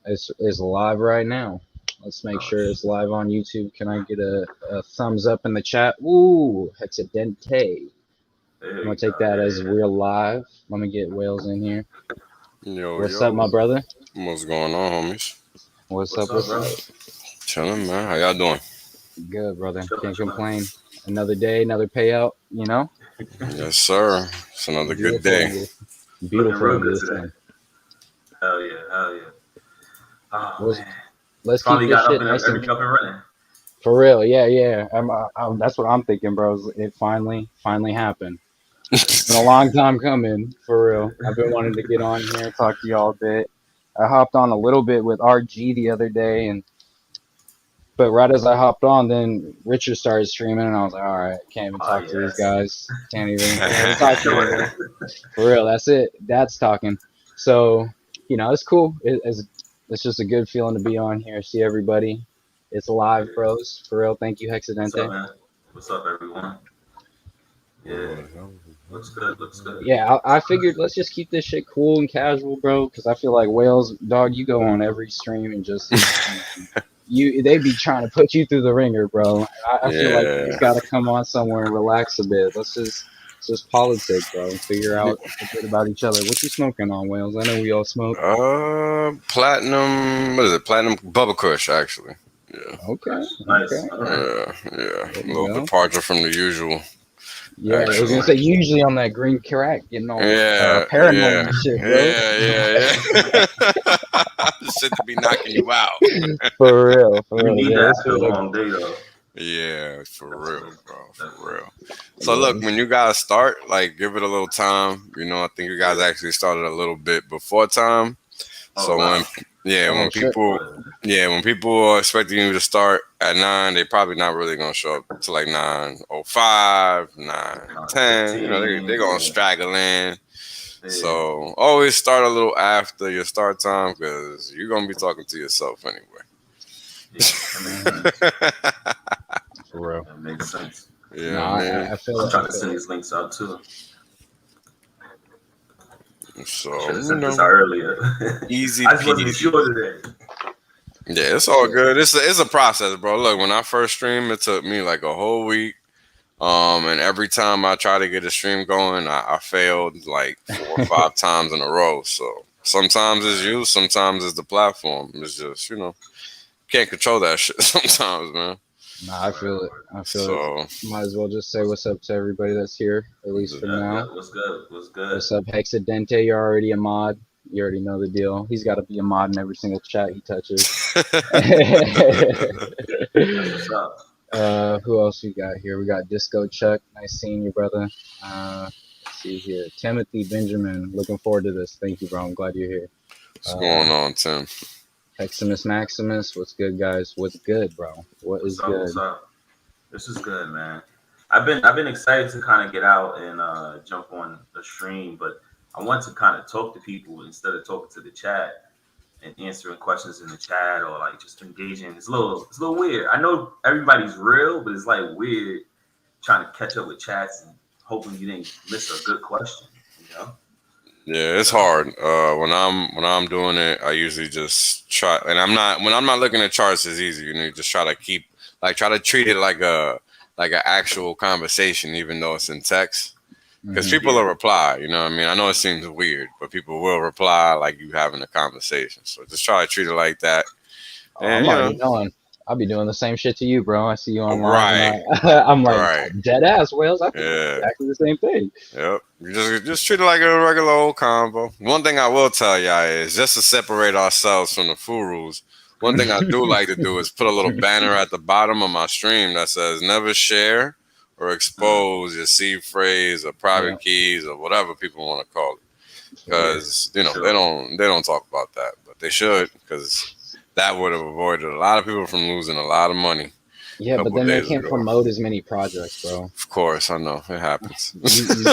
It's live right now. Let's make Oh, sure it's live on YouTube. Can I get a thumbs up in the chat? Ooh, Hexadente. I'm there gonna you take go. that as Yeah. we're live. Let me get Wales in here. Yo, What's up, my yo. brother? What's going on, homies? What's What's up? up, What's bro? up? Chilling, man. How y'all doing? Good, brother. Chilling, Can't chilling. complain. Another day, another payout. You know, Yes, sir. It's another good beautiful day. in this. Looking Beautiful real in good this today. thing. Hell yeah, hell yeah. Oh Let's man, let's keep finally this got up shit and nice and everything up and running. for real. Yeah, yeah. That's what I'm thinking, bro. It finally happened. It's been a long time coming, for real. I've been wanting to get on here and talk to y'all a bit. I hopped on a little bit with RG the other day, and but right as I hopped on, then Richard started streaming, and I was like, all right, can't even Oh talk to these yes, guys. Can't even for talk to sure. them. For real, that's it. That's talking. So it's cool. It's just a good feeling to be on here, see everybody. It's live, Yeah. bros. For real. Thank you, What's up, Hexadente. man? What's up, everyone? Yeah, looks good. Looks good. Yeah, I figured let's just keep this shit cool and casual, bro. Because I feel like Wales, dog, you go on every stream and just they be trying to put you through the ringer, bro. I feel like you just Yeah. gotta come on somewhere and relax a bit. Let's just politic, bro. Figure out a bit about each other. What you smoking on, Wales? I know we all smoke. Platinum. What is it? Platinum Bubba Kush, actually. Yeah. Okay, Nice, nice. okay. All right. Yeah. Yeah. There A you little go. departure from the usual, Yeah, I was gonna actually. say usually on that green crack, getting all Yeah. paranoid Yeah. and shit, bro. Yeah. Yeah. Yeah. Shit to be knocking you out. For You real. need Yeah, that let's after do a it. long day, though. Yeah, for real, Definitely, bro, for definitely. real. So Yeah, look, when you guys start, like, give it a little time. I think you guys Yeah. actually started a little bit before time. Oh So wow. oh shit. when people are expecting you to start at 9, they probably not really gonna show up to like 9:05, 9:10. 15. They gonna Yeah. straggle in. Yeah. So always start a little after your start time because you're gonna be talking to yourself anyway. Yeah. That makes Hmm. sense. For real. That makes sense. No, Yeah, man. I feel I'm it. I trying to feel send it. these links out too. I So should have sent this out earlier. easy I just wasn't peasy. sure today. Yeah, it's For all sure. good. It's a process, bro. Look, when I first streamed, it took me like a whole week. And every time I try to get a stream going, I failed like 4 or 5 times in a row. So sometimes it's you, sometimes it's the platform. It's just can't control that shit sometimes, man. Nah, I feel it. I feel it. So Might as well just say what's up to everybody that's here, at least for the- Yeah, yeah. now. What's good? What's good? What's up, Hexadente? You're already a mod. You already know the deal. He's got to be a mod in every single chat he touches. That's what's up. Who else we got here? We got Disco Chuck. Nice seeing you, brother. Let's see here. Timothy Benjamin. Looking forward to this. Thank you, bro. I'm glad you're here. What's going on, Tim? Heximus Maximus. What's good, guys? What's good, bro? What What's is up? What's good? up? This is good, man. I've been excited to kind of get out and jump on the stream, but I want to kind of talk to people instead of talking to the chat and answering questions in the chat or like just engaging. It's a little weird. I know everybody's real, but it's like weird trying to catch up with chats and hoping you didn't miss a good question. You know? Yeah, it's So hard. When I'm doing it, I usually just try, and I'm not when I'm not looking at charts. It's easy. You just try to try to treat it like an actual conversation, even though it's in text. Because Hmm. people yeah, will reply. You know what I mean? I know it seems weird, but people will reply like you having a conversation. So just try to treat it like that. Oh, And I'm already knowing. I'll be doing the same shit to you, bro. I see you on live, and right, I'm like, right, dead ass Wales. I think yeah. exactly the same thing. Yep. You just treat it like a regular old combo. One thing I will tell y'all is just to separate ourselves from the furus. One thing I do like to do is put a little banner at the bottom of my stream that says never share or mm, expose your seed phrase or private Yeah, keys or whatever people want to call it. for yeah, real. Because for they sure. don't talk about that, but they should because that would have avoided a lot of people from losing a lot of money a Yeah, but couple then they days can't ago. promote as many projects, bro. Of course, I know it happens. It's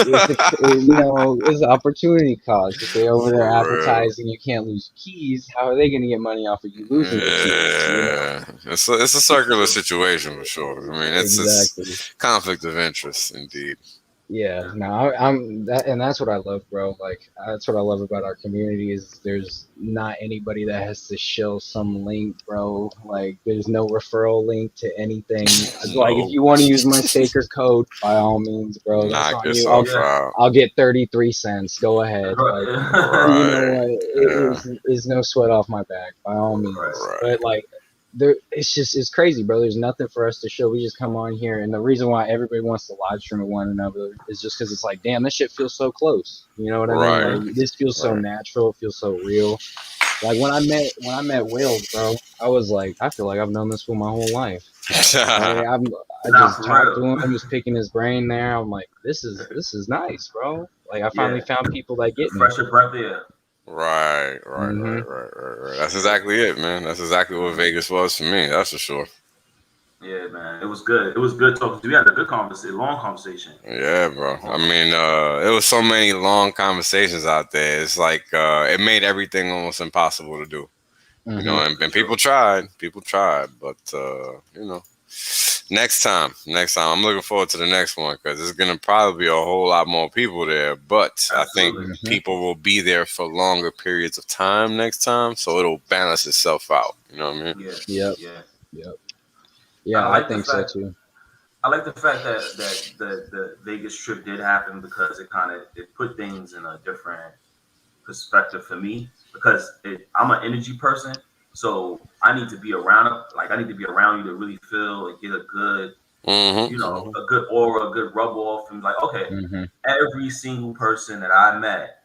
an opportunity cost. If they're over there For real. advertising, you can't lose keys. How are they going to get money off of you losing your keys? Yeah, it's a circular situation for sure. I mean, it's Exactly. conflict of interest indeed. Yeah, Yeah. no, I'm that, and that's what I love, bro. Like that's what I love about our community is there's not anybody that has to show some link, bro. Like there's no referral link to anything. Like if No. you want to use my staker code, by all means, bro. That's Knock on you. I'll yourself Yeah. out. I'll get 33 cents. Go ahead. Like you know Right. what? Yeah. Is no sweat off my back, by all Right. means. Right. But like there it's crazy, bro. There's nothing for us to show. We just come on here, and the reason why everybody wants to live stream with one another is just because it's like, damn, this shit feels so close. You know what I mean? Right. Like this feels so Right. natural. It feels so real. Like when I met Wales, bro, I was like, I feel like I've known this fool my whole life. I Nah, just for talked to real. him, was picking his brain there. I'm like, this is nice, bro. Like I finally Yeah. found people that The get me. fresher breath air. Right, right, Hmm right, right, right, right. That's exactly it, man. That's exactly what Vegas was for me. That's for sure. Yeah, man. It was good. It was good talking to you. We had a good conversation, long conversation. Yeah, bro. I Long mean, conversation. it was so many long conversations out there. It's like it made everything almost impossible to do. You know, hmm and, For and sure. people tried, but you know, next time, I'm looking forward to the next one because there's gonna probably be a whole lot more people there. But I think Absolutely. hmm people will be there for longer periods of time next time, so it'll balance itself out. You know what I mean? Yeah. Yep. Yeah. Yep. And Yeah, I think so too. I like the fact that the Vegas trip did happen because it put things in a different perspective for me because I'm an energy person, so I need to be around like I need to be around you to really feel and get a good Mm-hmm. a good aura, a good rub off, and like okay, Hmm every single person that I met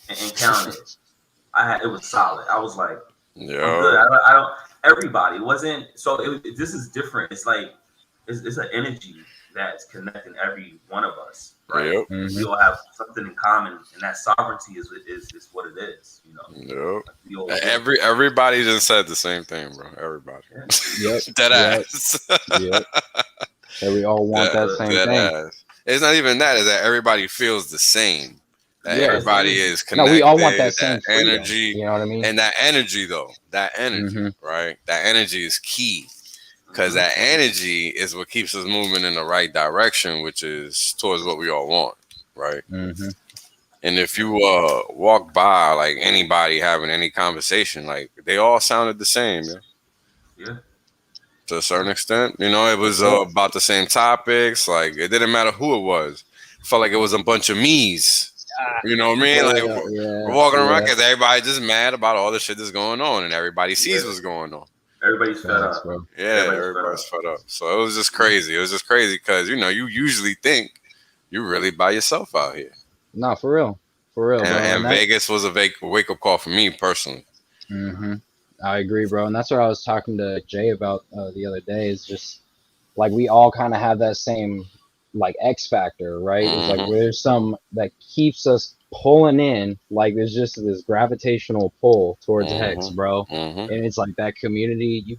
and encountered, it was solid. I was like, I'm good. Yo. I don't everybody it wasn't so this is different. It's like it's an energy that's connecting every one of us, right? Yep. And we hmm all have something in common, and that sovereignty is what it is. You know, Yep. like we all get. Everybody just said the same thing, bro. Everybody. Yeah, Yep. Dead Yep. ass. Yep. That we all want Dead, that good. same dead thing. ass. It's not even that. Is that everybody feels the same. That Yeah, it's the Yes. everybody energy. is No, we all want that connected. That same freedom. energy, You know what I mean? and that energy though. That energy, Hmm right? That energy is key because Hmm. that energy is what keeps us moving in the right direction, which is towards what we all want, right? hmm And if you walk by like anybody having any conversation, like they all sounded the same, yeah, Yeah, to a yeah, certain extent. You know, it was Yep. about the same topics. Like it didn't matter who it was. Felt like it was a bunch of me's. Ah, You know what I mean? Like boy, we're yeah, walking around yeah. because everybody just mad about all the shit that's going on, and everybody sees yeah. what's going on. Everybody's fed Facts, up. bro. Yeah, Everybody's fed everybody's up. fed up. So it was just Mhm. crazy. It was just crazy because you usually think you're really by yourself out here, No, for real, bro. and And that, Vegas was a wake up call for me personally. hmm I agree, bro. And that's what I was talking to Jay about the other day. Is just like we all kind of have that same like X factor, right? It's like Hmm. there's some that keeps us pulling in, like there's just this gravitational pull towards Hex, Hmm. bro. Hmm. And it's like that community. You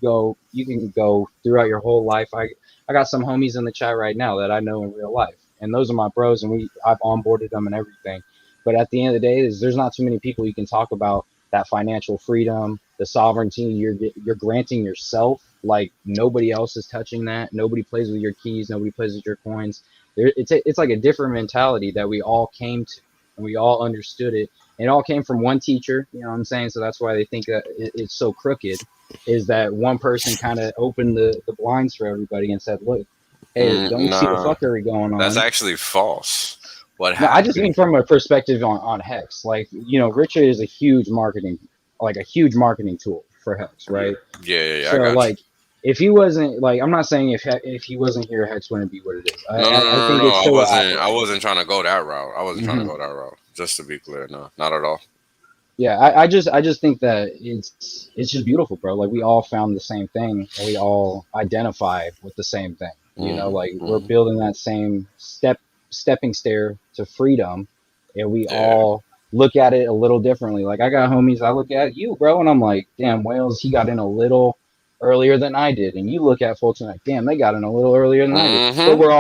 can go throughout your whole life. I got some homies in the chat right now that I know in real life, and those are my bros, and I've onboarded them and everything. But at the end of the day, there's not too many people you can talk about that financial freedom, the sovereignty you're granting yourself. Like nobody else is touching that. Nobody plays with your keys. Nobody plays with your coins. It's like a different mentality that we all came to, and we all understood it. And it all came from one teacher. You know what I'm saying? So that's why they think that it's so crooked. Is that one person kind of opened the blinds for everybody and said, "Look, hey, don't you see the Nah, fuckery going that's on?" actually false. What No, I just happened? mean from a perspective on Hex. Like, you know, Richard is a huge marketing, like a huge marketing tool for Hex, Yeah, right? Yeah, yeah, yeah, I So, got you. like, if he wasn't, like, I'm not saying if he wasn't here, Hex wouldn't be what it is. No, no, no, I no, think no. it still would I operate. wasn't trying to go that route. I wasn't trying to Hmm go that route. Just to be clear, no, not at all. Yeah, I just think that it's just beautiful, bro. Like we all found the same thing, and we all identify with the same thing. You know, Hmm. like we're Hmm. building that same stepping stair to freedom, and we Yeah. all look at it a little differently. Like I got homies, I look at you, bro, and I'm like, damn, Wales, he got in a little earlier than I did, and you look at folks and like, damn, they got in a little earlier than I did. But Hmm. we're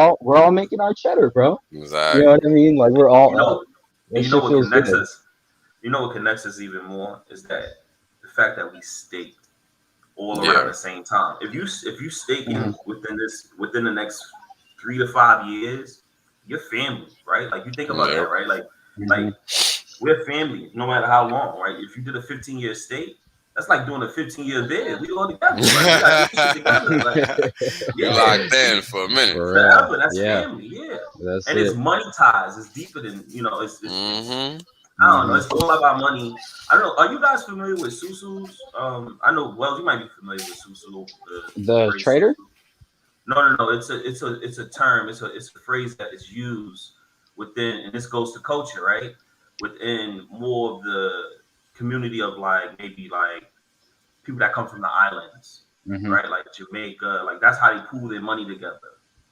all making our cheddar, bro. You know Exactly. what I mean? Like we're you all up. know, That you know shit what feels connects good. us. You know what connects us even more is that the fact that we staked all around Yeah. the same time. If you Hmm staking within the next 3 to 5 years, your family, right? Like you think about that, Yep. right? Like Mhm. we're family, no matter how long, right? If you did a 15-year state, that's like doing a 15-year bid. We all together, like we got to do this shit together, like You yeah, locked in for a minute. For real. forever. That's Yeah, family, yeah. that's And it's it. money ties. It's deeper than It's Mm-hmm. I don't know. Hmm. It's all about money. I don't know. Are you guys familiar with susus? I know. Well, you might be familiar with susu. The The phrase trader. susu. No. It's a term. It's a phrase that is used within, and this goes to culture, right? Within more of the community of like maybe like people that come from the islands, Hmm. right? Like Jamaica. Like that's how they pool their money together,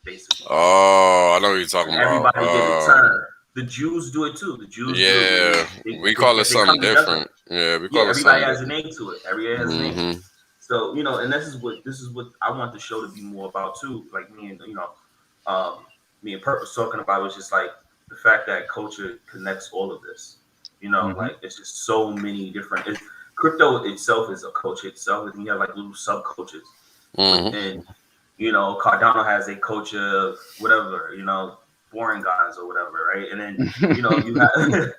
basically. Oh, I know what you're And talking about. everybody get a turn. The Jews do it too. The Jews do it when Yeah, they, we they, call it if they something come together. different. Yeah, we Yeah, call it everybody something has a different. name to it. Everybody has a name. Mm-hmm. So and this is what I want the show to be more about too. Like me and Purpose talking about was just like the fact that culture connects all of this. Hmm. Like it's just so many different. Crypto itself is a culture itself, and you have like little subcultures Mm-hmm. within. Cardano has a culture of whatever. Boring guys or whatever, right? And then you have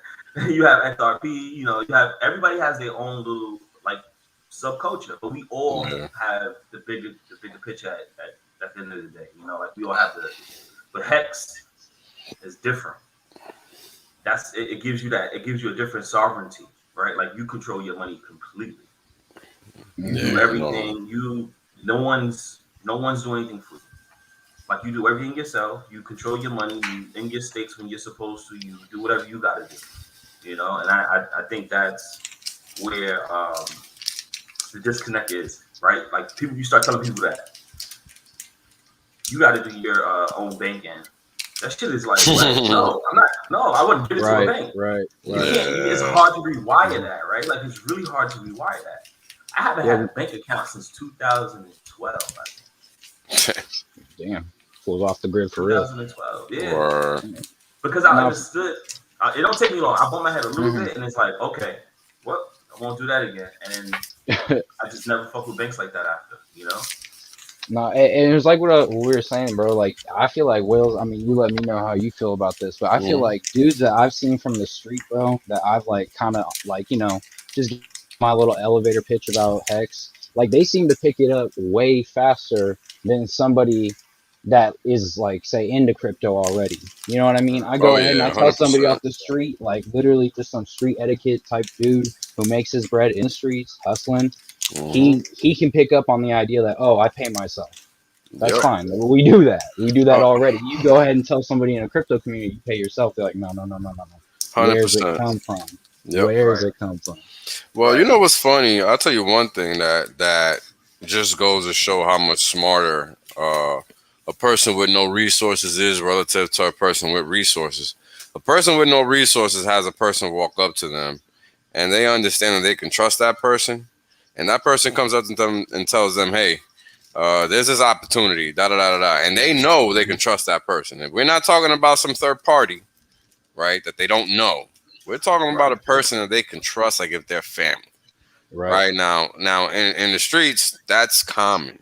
you have XRP. You have everybody has their own little like subculture, but we all Yeah. have the bigger picture at the end of the day. Like we all have but HEX is different. It gives you that. It gives you a different sovereignty, right? Like you control your money completely. You Hmm. do Yeah. No. everything. No one's doing anything for you. Like you do everything yourself. You control your money. You in your stakes when you're supposed to. You do whatever you got to do. And I think that's where the disconnect is, right? Like people, you start telling people that you got to do your own banking. That shit is like, what? No, I'm not. No, I wouldn't give it to a Right. bank. Right. You Right. can't. It's Yeah. hard to rewire Mhm. that, right? Like it's really hard to rewire that. I haven't Yeah. had a bank account since 2012. I think Damn. Fools off the grid for real. 2012. Yeah, Or because I Now. understood. It don't take me long. I bump my head a little Mhm. bit, and it's like, okay, well, I won't do that again. And then I just never fuck with banks like that after. No, and it's like what we were saying, bro. Like, I feel like Wales. I mean, you let me know how you feel about this, but I feel Mhm. like dudes that I've seen from the street, bro, that I've like kind of like, just my little elevator pitch about Hex. Like, they seem to pick it up way faster than somebody that is like, say, into crypto already. You know what I mean? I Oh go ahead and I yeah, tell hundred somebody percent. off the street, like literally just some street etiquette type dude who makes his bread in the streets, hustling. Mhm. He can pick up on the idea that, oh, I pay myself. That's Yep. fine. We do that. We do that Uh, already. You go ahead and tell somebody in a crypto community you pay yourself. They're like, no, no, no, no, no, no. Hundred Where's it percent. come from? Yep. Where's Right, it come from? Well, you right, know what's funny? I'll tell you one thing that just goes to show how much smarter a person with no resources is relative to a person with resources. A person with no resources has a person walk up to them, and they understand that they can trust that person, and that person comes up to them and tells them, "Hey, there's this opportunity, da da da da da," and they know they can trust that person. And we're not talking about some third party, right? That they don't know. We're talking about right. a person that they can trust, like if they're family. Right. Right now in the streets, that's common.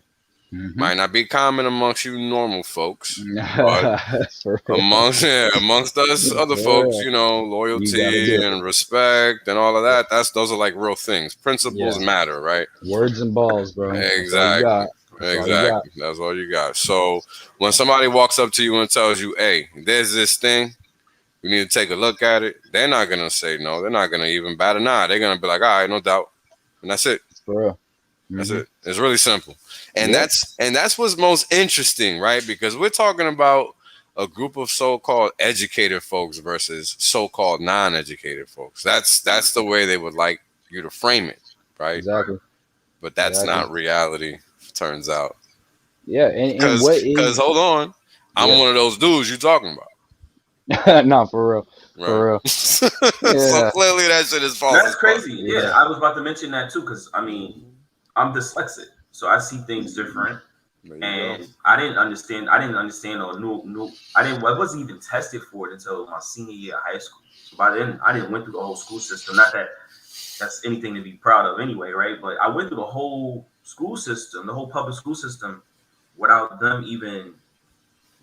Mm-hmm. Might not be common amongst you normal folks, but For real. amongst amongst us other For folks, real. You got to loyalty do it. and respect and all of that. Those are like real things. Yeah. Principles matter, right? Words and balls, bro. That's all you Exactly. got. That's all you got. Exactly. That's all you got. So when somebody walks up to you and tells you, "Hey, there's this thing. You need to take a look at it," they're not gonna say no. They're not gonna even bat an eye. They're gonna be like, "All right, no doubt," and that's it. For real. That's Mm-hmm. it. It's really simple. And Yep. that's what's most interesting, right? Because we're talking about a group of so-called educated folks versus so-called non-educated folks. That's the way they would like you to frame it, right? Right. Exactly. But that's Exactly. not reality, turns out. Yeah. And Cause what cause is, hold on. I'm yeah. one of those dudes you talking about. No, for real. Right. For real. So Yeah. clearly that shit is false That's as fuck. crazy. Yeah, Yeah. I was about to mention that too, because I'm dyslexic, so I see things different. There you go. And I didn't understand or knew. I wasn't even tested for it until my senior year of high school. So by then, I didn't went through the whole school system. Not that that's anything to be proud of anyway, right? But I went through the whole school system, the whole public school system, without them even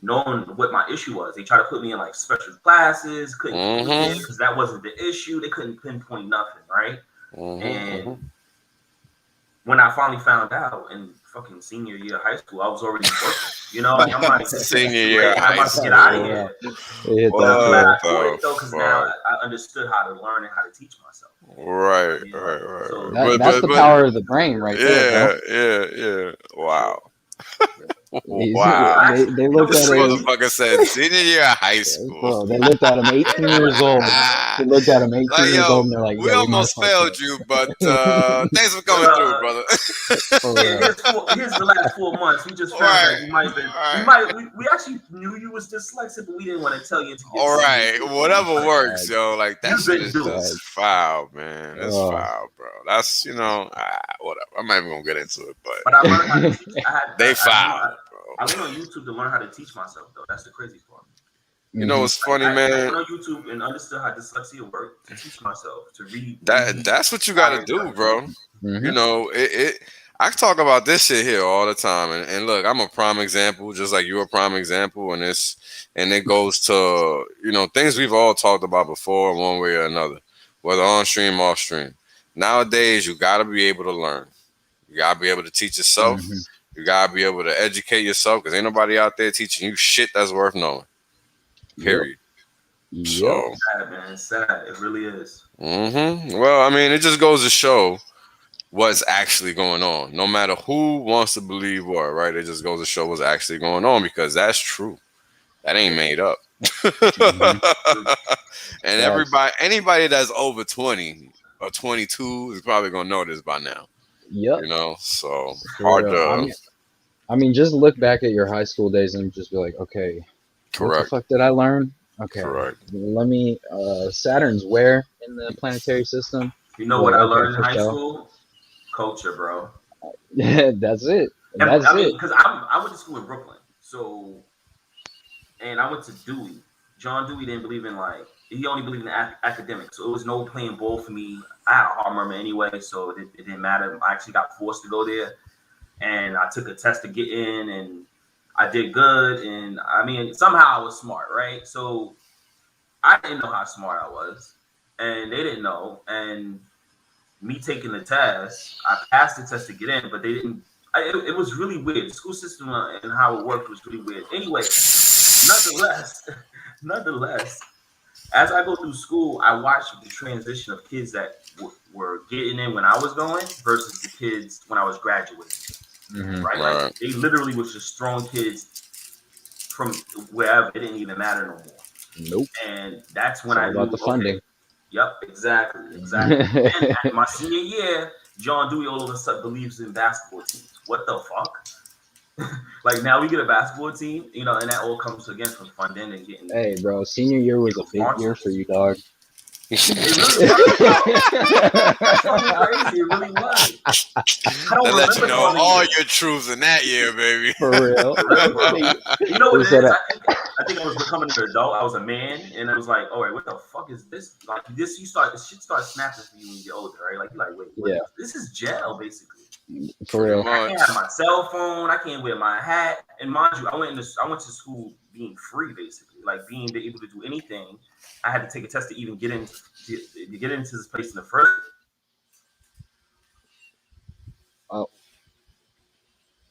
knowing what my issue was. They tried to put me in like special classes, couldn't keep me there because that wasn't the issue. They couldn't pinpoint nothing, right? And when I finally found out in fucking senior year of high school, I was already working. You know, I'm like, senior year of I'm high about to get out of school. here. What I'm glad I the quit though, because now fuck? I understood how to learn and how to teach myself. Right, You know, right. so that's the power of the brain, right there, yeah. Wow. bro. Wow. They looked This at him. motherfucker said senior year of high school. Bro, they looked at him 18 years old. They looked at him 18 Like, years yo, old, and they're like, we "Yeah, we might almost fuck failed up." you, but thanks for coming through, brother. Here's the last 4 months. We just found that you might have been. We actually knew you was dyslexic, but we didn't want to tell you to get. All right, whatever works, yo. Like that shit is doing just foul, man. It's foul, bro. That's whatever. I'm not even gonna get into it, but I learned how to teach. They foul. I went on YouTube to learn how to teach myself, though. That's the crazy part. You know what's funny, I man? went on YouTube and understood how dyslexia worked to teach myself to read. That's what you got to do, bro. You know, I talk about this shit here all the time, and look, I'm a prime example, just like you're a prime example, and it goes to things we've all talked about before, one way or another, whether on stream, off stream. Nowadays, you got to be able to learn. You got to be able to teach yourself. You got to be able to educate yourself because ain't nobody out there teaching you shit that's worth knowing. Period. Yep. So, sad, man. It's sad. It really is. Well, I mean, it just goes to show what's actually going on. No matter who wants to believe what, right? It just goes to show what's actually going on because that's true. That ain't made up. And anybody that's over 20 or 22 is probably gonna know this by now. Yep. So hard to. I mean, just look back at your high school days and just be like, okay, what the fuck did I learn? Okay, let me. Saturn's where in the planetary system? You know what I learned in high school? Culture, bro. That's it. I mean, because I went to school in Brooklyn, and I went to Dewey. John Dewey didn't believe in he only believed in academics, so it was no playing ball for me. I had a hard murmur anyway, so it didn't matter. I actually got forced to go there, and I took a test to get in, and I did good. And I mean, somehow I was smart, right? So I didn't know how smart I was, and they didn't know. And me taking the test, I passed the test to get in, but they didn't. It was really weird. The school system and how it worked was really weird. Anyway, nonetheless, as I go through school, I watched the transition of kids that were getting in when I was going versus the kids when I was graduating. Right? Like, they literally was just throwing kids from wherever. It didn't even matter no more. Nope. And that's when I knew about the funding. Yep, exactly. And at my senior year, John Dewey all of a sudden believes in basketball teams. What the fuck? Like, now we get a basketball team, and that all comes again from funding and getting. Hey, bro, senior year was a big year for you, dog. It really was. I don't let you remember know all your truths in that year, baby. For real. You know what it is? I think I was becoming an adult. I was a man, and I was like, "Oh, wait, what the fuck is this?" Like this, shit starts snapping for you when you get older, right? Like you're like, "Wait, this is jail, basically." For real. I can't have my cell phone. I can't wear my hat. And mind you, I went to school being free, basically, like being able to do anything. I had to take a test to even get into this place in the first.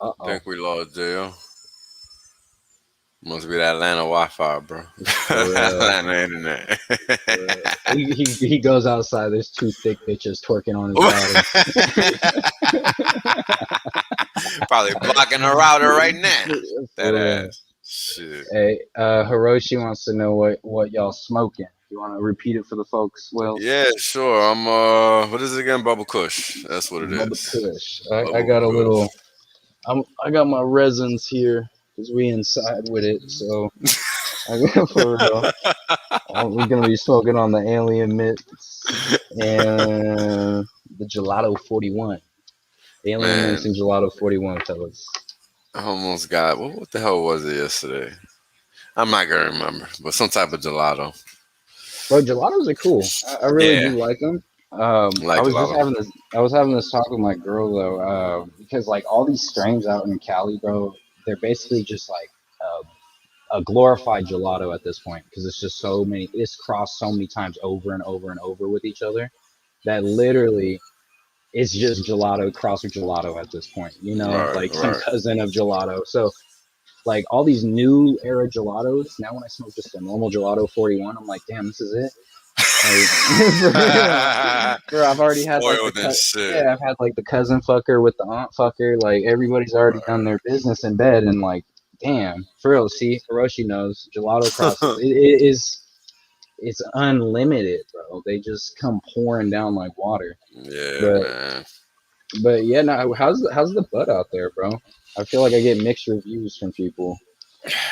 I think we lost Dale. Must be that Atlanta Wi-Fi, bro. Atlanta internet. He goes outside. There's two thick bitches twerking on his bottom. Probably blocking her router right now. That ass. Shit. Hey, Hiroshi wants to know what y'all smoking. You want to repeat it for the folks, Will? Yeah, sure. I'm what is it again? Bubble Kush. That's what it is. Bubble Kush. I got a little. I got my resins here because we inside with it. So for real, we're gonna be smoking on the Alien Mints and the Gelato 41. Alien Mints and Gelato 41, fellas. I almost got what the hell was it yesterday? I'm not gonna remember, but some type of gelato. Bro, gelatos are cool. I really do like them. I was having this talk with my girl though, because like all these strains out in Cali, bro, they're basically just like a glorified gelato at this point because it's just so many. It's crossed so many times over and over and over with each other that literally it's just gelato cross with gelato at this point. You know, Right, like some right. cousin of gelato. So like all these new era gelatos. Now when I smoke just a normal gelato 41, I'm like, damn, this is it. Like for real, bro. I've already had like the Spoiled and shit. yeah, I've had like the cousin fucker with the aunt fucker. Like everybody's already done their business in bed, and like, damn, for real. See, Hiroshi knows gelato crosses. It is it's unlimited, bro. They just come pouring down like water. Yeah, But man. yeah, no. How's the bud out there, bro? I feel like I get mixed reviews from people.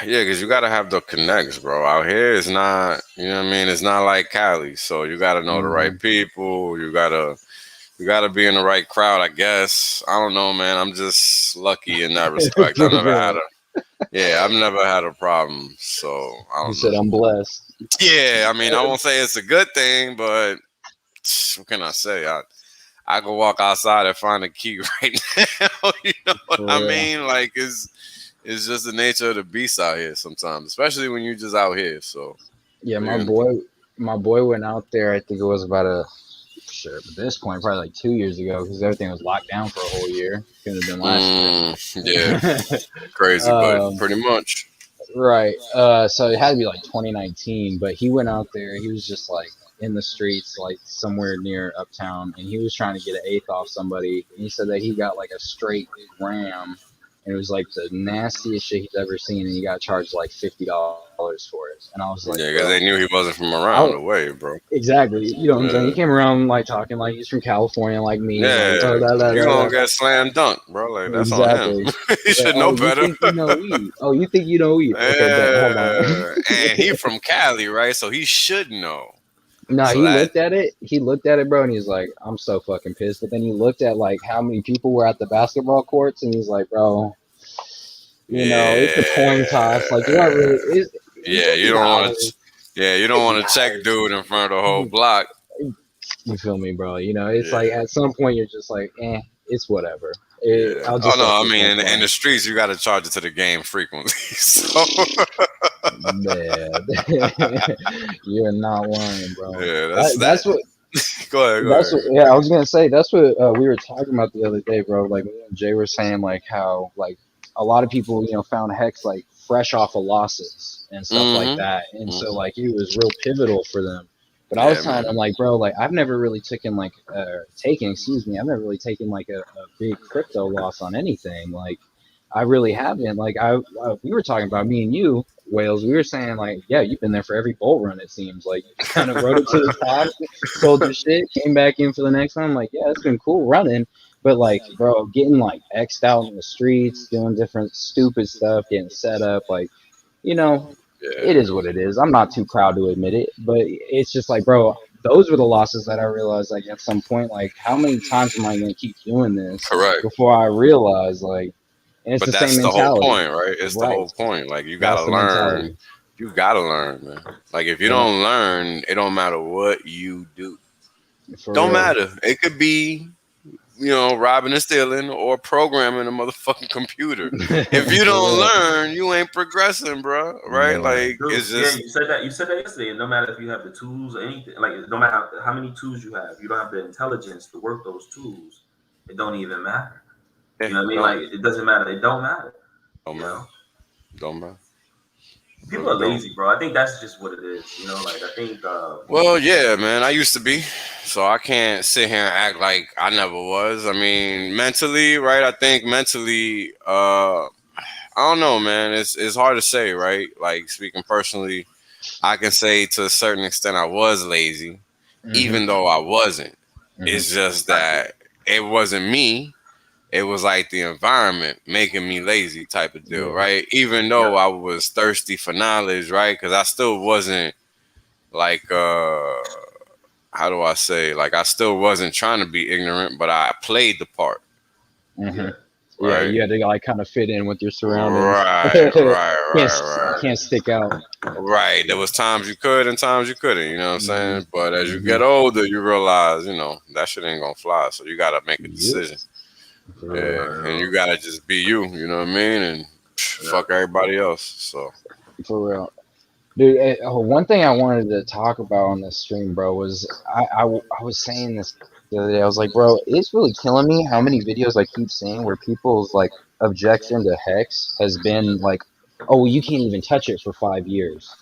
Yeah, because you gotta have the connects, bro. Out here, it's not. You know what I mean? It's not like Cali, so you gotta know the right Hmm. people. You gotta be in the right crowd, I guess. I don't know, man. I'm just lucky in that respect. For real. I've never had a problem. So I He don't said, know. "I'm blessed." Yeah, I mean, I won't say it's a good thing, but what can I say? I could walk outside and find a key right now. You know what For I real. mean? Like it's just the nature of the beast out here sometimes, especially when you're just out here. So Yeah, what are my you gonna do? boy went out there. I think it was about a sure at this point, probably like 2 years ago, because everything was locked down for a whole year. Couldn't have been last year. Yeah, crazy, but pretty much. Right. So it had to be like 2019, but he went out there. He was just like in the streets, like somewhere near Uptown, and he was trying to get an eighth off somebody. And he said that he got like a straight gram, and it was like the nastiest shit he's ever seen, and he got charged like $50 for it. And I was like, Yeah, bro, because they knew he wasn't from I around the way, bro. exactly. You know what I'm saying? He Yeah, came around like talking like he's from California, like me, like yeah. oh da da You da gonna da. get slam dunk, bro. Like that's on him. Exactly. He Like, should know oh, you better. think you know weed? Oh, you think you know weed? Okay, bet. Hold on. Yeah, and he from Cali, right? So he should know. No, So he that looked at it. He looked at it, bro, and he's like, "I'm so fucking pissed." But then he looked at like how many people were at the basketball courts, and he's like, "Bro, you know, it's a coin toss. Like, you aren't really. It's yeah, you don't want to. $50. Yeah, you don't want to check $50. dude in front of the whole block. You feel me, bro? You know, it's like Yeah, at some point you're just like, it's whatever. yeah. I'll Oh just no, let I this mean one in fly. the streets you got to charge it to the game frequently. So Man, you're not lying, bro. yeah, That, that's that. that's what Go ahead, go That's what, ahead. yeah, I was gonna say. That's what we were talking about the other day, bro. Like me and Jay were saying, like how like a lot of people, found Hex like fresh off of losses and stuff like Mm-hmm. that, and so Hmm. like it was real pivotal for them. But I was Yeah, telling man. them like, bro, like I've never really excuse me, I've never really taken like a big crypto loss on anything. Like I really haven't. Like we were talking about me and you, Wales. We were saying like, yeah, you've been there for every bull run. It seems like you just kind of rode it to the top, sold your shit, came back in for the next one. I'm like, yeah, it's been cool running, but like, bro, getting like xed out in the streets, doing different stupid stuff, getting set up, like, you know, it Yeah, is what it is. I'm not too proud to admit it, but it's just like, bro, those were the losses that I realized like at some point, like, how many times am I gonna keep doing this correct. before I realize like, and it's But the same that's the whole mentality, point, right? It's the right? whole point. Like you That's gotta the learn. mentality. You gotta learn, man. Like if you Yeah, don't learn, it don't matter what you do. for Don't real. matter. It could be, robbing and stealing or programming a motherfucking computer. If you For don't real, learn, you ain't progressing, bro. Right? man. Like Dude, it's yeah, just you said that yesterday. No matter if you have the tools or anything, like no matter how many tools you have, you don't have the intelligence to work those tools. It don't even matter. yeah, You know what I mean? don't Like it doesn't matter. It don't matter. don't You matter. know, Don't matter. people Really are don't. lazy, bro. I think that's just what it is. Like I think, Well, yeah, man. I used to be, so I can't sit here and act like I never was. I mean, mentally, right? I think mentally, I don't know, man. It's hard to say, right? Like speaking personally, I can say to a certain extent I was lazy, Hmm. even though I wasn't. Hmm. It's just that it wasn't me. It was like the environment making me lazy type of deal, Yeah. right? Even yeah, though I was thirsty for knowledge, right? Because I still wasn't like how do I say? Like I still wasn't trying to be ignorant, but I played the part, Hmm. yeah, Yeah, right? you had to like kind of fit in with your surroundings. Right, can't right. can't stick out. Right. There was times you could and times you couldn't, you know what I'm Hmm. saying? But as you Hmm. get older, you realize, that shit ain't gonna fly. So you gotta make a Yep. decision. For real. Yeah. And you gotta just be you know what I mean? And yeah. fuck everybody else. So For real. Dude, one thing I wanted to talk about on this stream, bro, was I was saying this the other day. I was like, bro, it's really killing me how many videos I keep seeing where people's like objection to Hex has been like, oh, well, you can't even touch it for 5 years.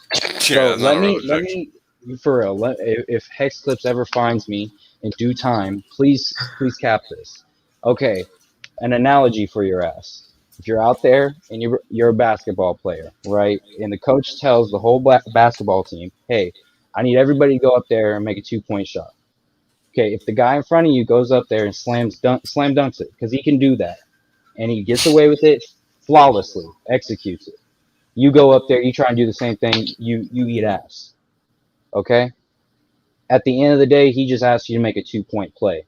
Yeah, Bro, that's not a real let objection. me, for real, if Hex Clips ever finds me in due time, please cap this. Okay, an analogy for your ass. If you're out there and you're a basketball player, right? And the coach tells the whole basketball team, "Hey, I need everybody to go up there and make a 2 point shot." Okay, if the guy in front of you goes up there and slam dunks it, because he can do that, and he gets away with it flawlessly, executes it. You go up there, you try and do the same thing, you eat ass. Okay. At the end of the day, he just asks you to make a 2 point play.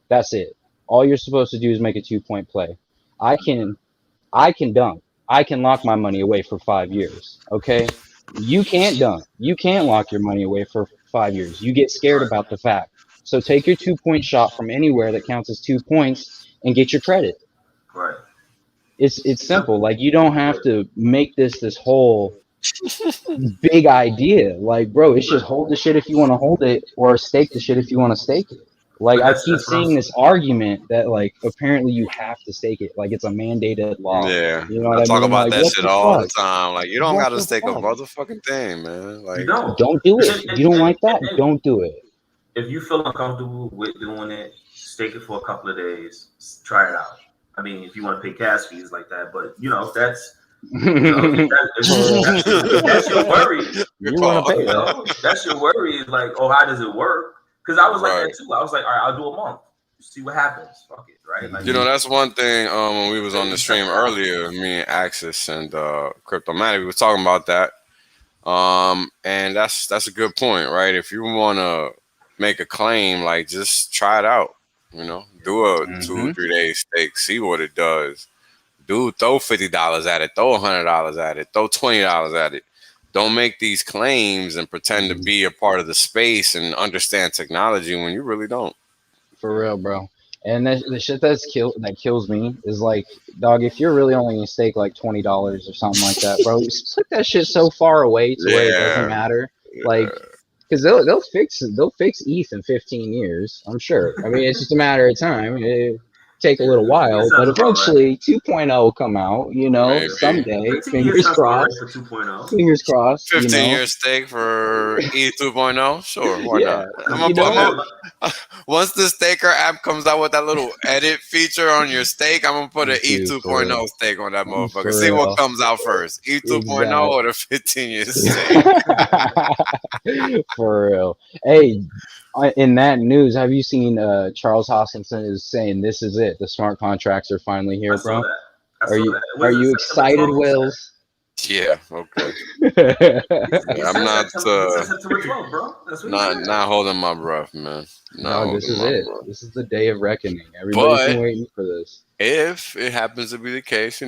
That's it. All you're supposed to do is make a 2 point play. I can I can dunk. I can lock my money away for 5 years. Okay. You can't dunk. You can't lock your money away for 5 years. You get scared Right, about the fact. So take your 2 point shot from anywhere that counts as 2 points and get your credit. right. It's It's simple. simple. Like you don't have Right, to make this whole big idea. Like, bro, it's just right. hold the shit if you want to hold it, or stake the shit if you want to stake it. Like, But I that's keep that's what I'm seeing saying. this argument that like apparently you have to stake it, like it's a mandated law. Yeah, You know what I I talk mean? about Like, that what shit the all the fuck? time. Like, you don't What gotta the stake a fuck? motherfucking thing, man. You Like, don't. Don't do it. If you don't like that, And don't do it. if you feel uncomfortable with doing it, stake it for a couple of days. Try it out. I mean, if you want to pay gas fees like that, but if that's For real. if that's your worry, good You want to call. pay that? that's your worry is like, oh, how does it work? Because I was like Right. that too. I was like, all right, I'll do a month, see what happens. Fuck it, right? Like, You know, that's one thing. When we was on the just test stream it out. earlier, me and Axis and Cryptomatic, we were talking about that. And that's a good point, right? If you want to make a claim, like just try it out. Do a Hmm. 2 3 day stake, see what it does. Do throw $50 at it, throw $100 at it, throw $20 at it. Don't make these claims and pretend to be a part of the space and understand technology when you really don't. For real, bro. And the shit that kills me is like, dog. If you're really only gonna stake like $20 or something like that, bro, just put that shit so far away to where it doesn't Yeah, matter. Like, because they'll fix ETH in 15 years. I'm sure. I mean, it's just a matter of time. It take a little That while, but sounds about right. eventually 2.0 will come out. maybe. Someday. 15 years Fingers sounds about right crossed. for 2.0. Fingers crossed. 15-year stake for E 2.0? Sure, why Yeah. not? Because You know. Once the staker app comes out with that little edit feature on your stake, I'm gonna put an E Dude, for 2.0 real. stake on that motherfucker. For See what real. comes out first, E 2.0 Exactly. or the 15-year stake. For real. Hey, in that news, have you seen Charles Hoskinson is saying this is it? The smart contracts are finally I here, saw bro. that. I Are saw you that. are Was it you September excited, 12th? He said. Wills? Yeah, okay. He Yeah, I'm said not September. He said September 12th, bro. That's what he not said. not holding my breath, man. Not Dog, this holding is my it. breath. This is the day of reckoning. Everybody's been But waiting for this. if it happens to be the case,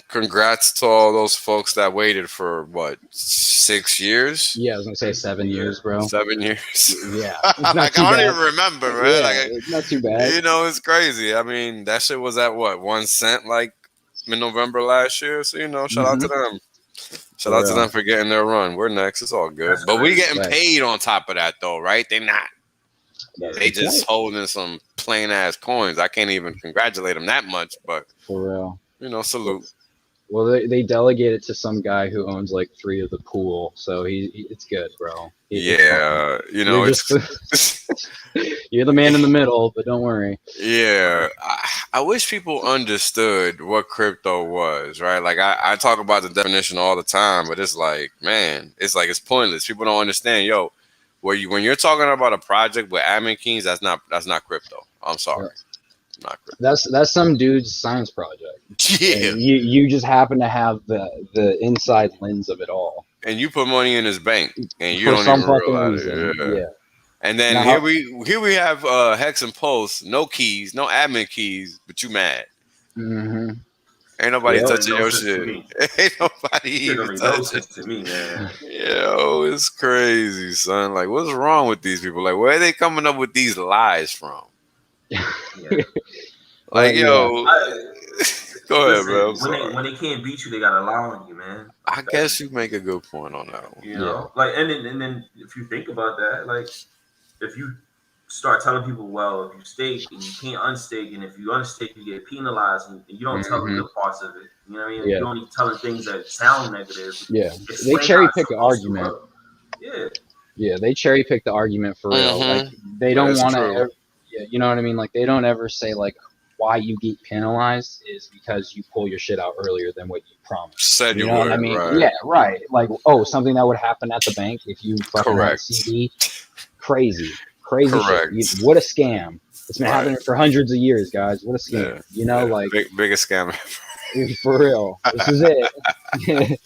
congrats to all those folks that waited for what, 6 years, Yeah, I was gonna say 7 years, Yeah. bro. 7 years. Yeah, it's not Like too I don't bad. even remember, man. Yeah, Like it's not too bad. it's crazy. I mean, that shit was at what, 1 cent, like in November last year. So shout out Hmm. to them. Shout For out to them real. for getting their run. We're next. It's all good. That's But we crazy. getting Facts. paid on top of that though, right? They not. That's Yeah. They the just point. holding some plain ass coins. I can't even congratulate them that much, but For real. salute. Well, they delegate it to some guy who owns like three of the pool, so it's good, bro. It's fine. Yeah, You're just it's you're the man in the middle, but don't worry. yeah. Right. I wish people understood what crypto was, right? Like I talk about the definition all the time, but it's like, man, it's pointless. People don't understand, yo. When you're talking about a project with admin keys, that's not crypto. I'm sorry, not crypto. That's some dude's science project, and Yeah, you just happen to have the inside lens of it all and you put money in his bank, and you for don't even some fucking realize reason. it. Yeah. Yeah. And then here Now, we have Hex and Pulse, no keys, no admin keys, but you mad. hmm Ain't nobody Shit yep. don't make touching no your sense to shit. me. Ain't nobody Shit don't even make no touching. sense to me, man. Yo, it's crazy, son. Like, what's wrong with these people? Like, where are they coming up with these lies from? Yeah. Like, Well, yeah. yo, Go ahead, man. Listen, I'm when sorry. they can't beat you, they gotta lie on you, man. I guess you make a good point on that one. You Yeah. know, like, and then if you think about that, like, if you start telling people, well, if you stake and you can't unstake, and if you unstake, you get penalized, and you don't tell the Hmm. good parts of it. You know what I mean? Yeah. You're only telling things that sound negative. Yeah. They Explain how cherry it's pick the supposed to argument. work. Yeah, Yeah, they cherry pick the argument for real. Like they don't That's want to. true. Yeah, you know what I mean. Like they don't ever say like why you get penalized is because you pull your shit out earlier than what you promised. Said You you know what I would, mean? right? Yeah, right. Like oh, something that would happen at the bank if you fucking had a Correct. CD. Crazy, crazy shit. Correct. What a scam. It's been Right. happening for hundreds of years, guys. What a scam. Yeah. You know, Yeah. like Biggest scam. for real. This is it.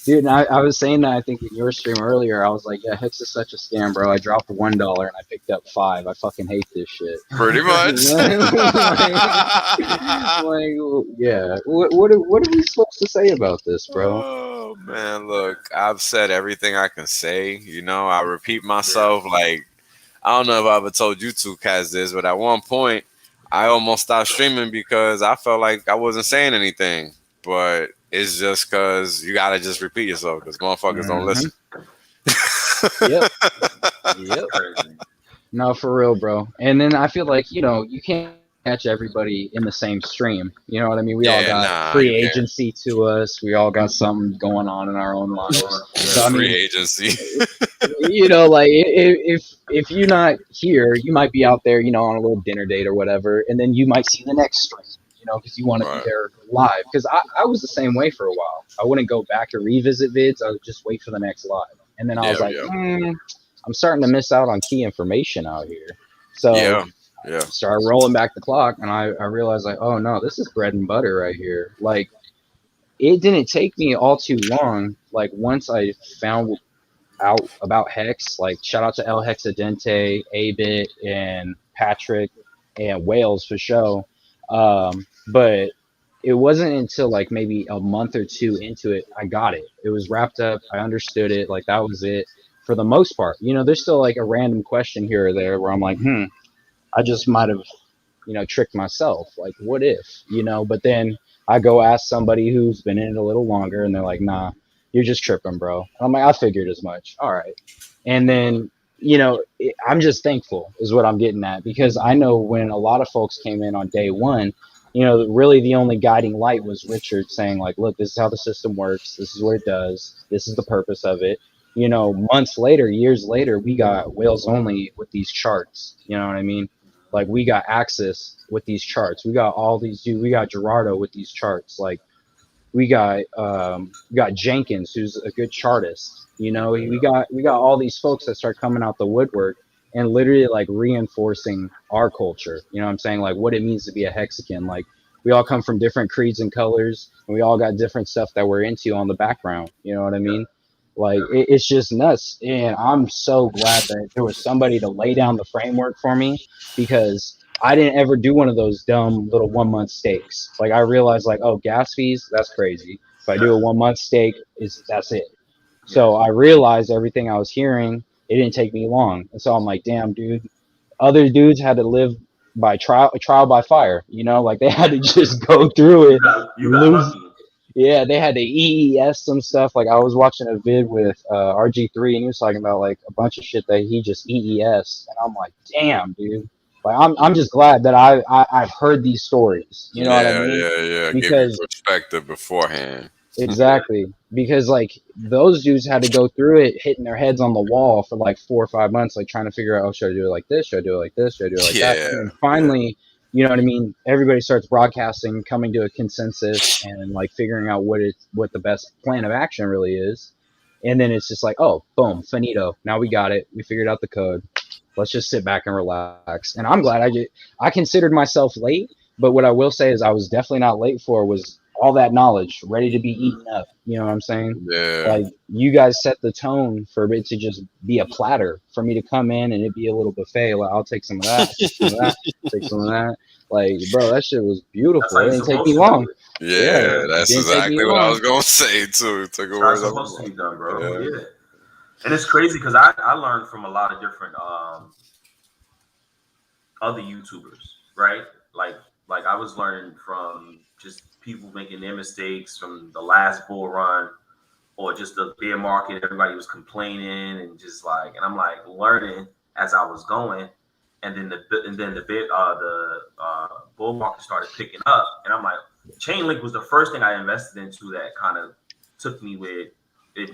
Dude, and I was saying that I think in your stream earlier. I was like, yeah, Hex is such a scam, bro. I dropped $1 and I picked up five. I fucking hate this shit. Pretty much. like, yeah. What are we supposed to say about this, bro? Oh man, look, I've said everything I can say. You know, I repeat yeah, myself. Like I don't know if I ever told you two cats this, but at one point, I almost stopped streaming because I felt like I wasn't saying anything. But it's just because you gotta just repeat yourself because motherfuckers don't Hmm. listen. Yep. it's Yep. crazy. No, for real, bro. And then I feel like, you can't catch everybody in the same stream. You know what I mean? We all Yeah, got nah, free you can't. agency to us. We all got something going on in our own lives. So, I Yeah, Free mean, agency. like if you're not here, you might be out there, on a little dinner date or whatever, and then you might see the next stream, because you want to be Right. there live. Because I was the same way for a while. I wouldn't go back or revisit vids. I would just wait for the next live, and then I was Yeah, like, yeah, I'm starting to miss out on key information out here. So yeah, yeah. started rolling back the clock, and I realized like, oh no, this is bread and butter right here. Like it didn't take me all too long. Like once I found out about Hex. Like shout out to El Hexadente, Abit, and Patrick, and Wales for show. But it wasn't until like maybe a month or two into it I got it. It was wrapped up. I understood it. Like that was it for the most part. There's still like a random question here or there where I'm like, I just might have tricked myself. Like what if, But then I go ask somebody who's been in it a little longer, and they're like, nah, you're just tripping, bro. And I'm like, I figured as much. All right. And then, I'm just thankful is what I'm getting at, because I know when a lot of folks came in on day one, really the only guiding light was Richard saying like, look, this is how the system works. This is what it does. This is the purpose of it. Months later, years later, we got Wales only with these charts. You know what I mean? Like we got Axis with these charts. We got all these dude. We got Gerardo with these charts. Like we got Jenkins, who's a good chartist. We got all these folks that start coming out the woodwork and literally like reinforcing our culture. You know what I'm saying? Like what it means to be a Hexican. Like we all come from different creeds and colors, and we all got different stuff that we're into on the background. You know what I mean? Like it's just nuts, and I'm so glad that there was somebody to lay down the framework for me, because I didn't ever do one of those dumb little 1 month stakes. Like I realized like, oh, gas fees, that's crazy. If I do a 1 month stake, is that's it. yeah, So I realized everything I was hearing, it didn't take me long. And so I'm like, damn, dude, other dudes had to live by trial by fire, like they had to just go through it, you got lose. lucky. Yeah, they had to EES some stuff. Like I was watching a vid with RG3, and he was talking about like a bunch of shit that he just EES, and I'm like, damn, dude. Like I'm just glad that I've heard these stories. You know what I Yeah, mean? yeah, yeah. Give you Because perspective beforehand. Yeah, exactly, because like those dudes had to go through it, hitting their heads on the wall for like 4 or 5 months, like trying to figure out, oh, should I do it like this? Should I do it like this? Should I do it like that? Yeah, And then yeah, finally, you know what I mean? Everybody starts broadcasting, coming to a consensus, and like figuring out what the best plan of action really is. And then it's just like, oh, boom, finito. Now we got it. We figured out the code. Let's just sit back and relax. And I'm glad I considered myself late, but what I will say is I was definitely not late for was all that knowledge ready to be eaten up. You know what I'm saying? yeah. Like you guys set the tone for it to just be a platter for me to come in and it be a little buffet. Like I'll take some of that, take some of that, take some of that. Like, bro, that shit was that's how beautiful. It you're didn't take supposed me to do long. it. Yeah, Yeah, it that's didn't take me exactly what I was long. gonna say too. Took a That's how word it's out of supposed to my be done, bro. mouth. Yeah, and it's crazy because I learned from a lot of different other YouTubers, right? Like Like I was learning from just people making their mistakes from the last bull run or just the bear market. Everybody was complaining and just like, and I'm like learning as I was going, and then the bull market started picking up, and I'm like, Chainlink was the first thing I invested into that kind of took me where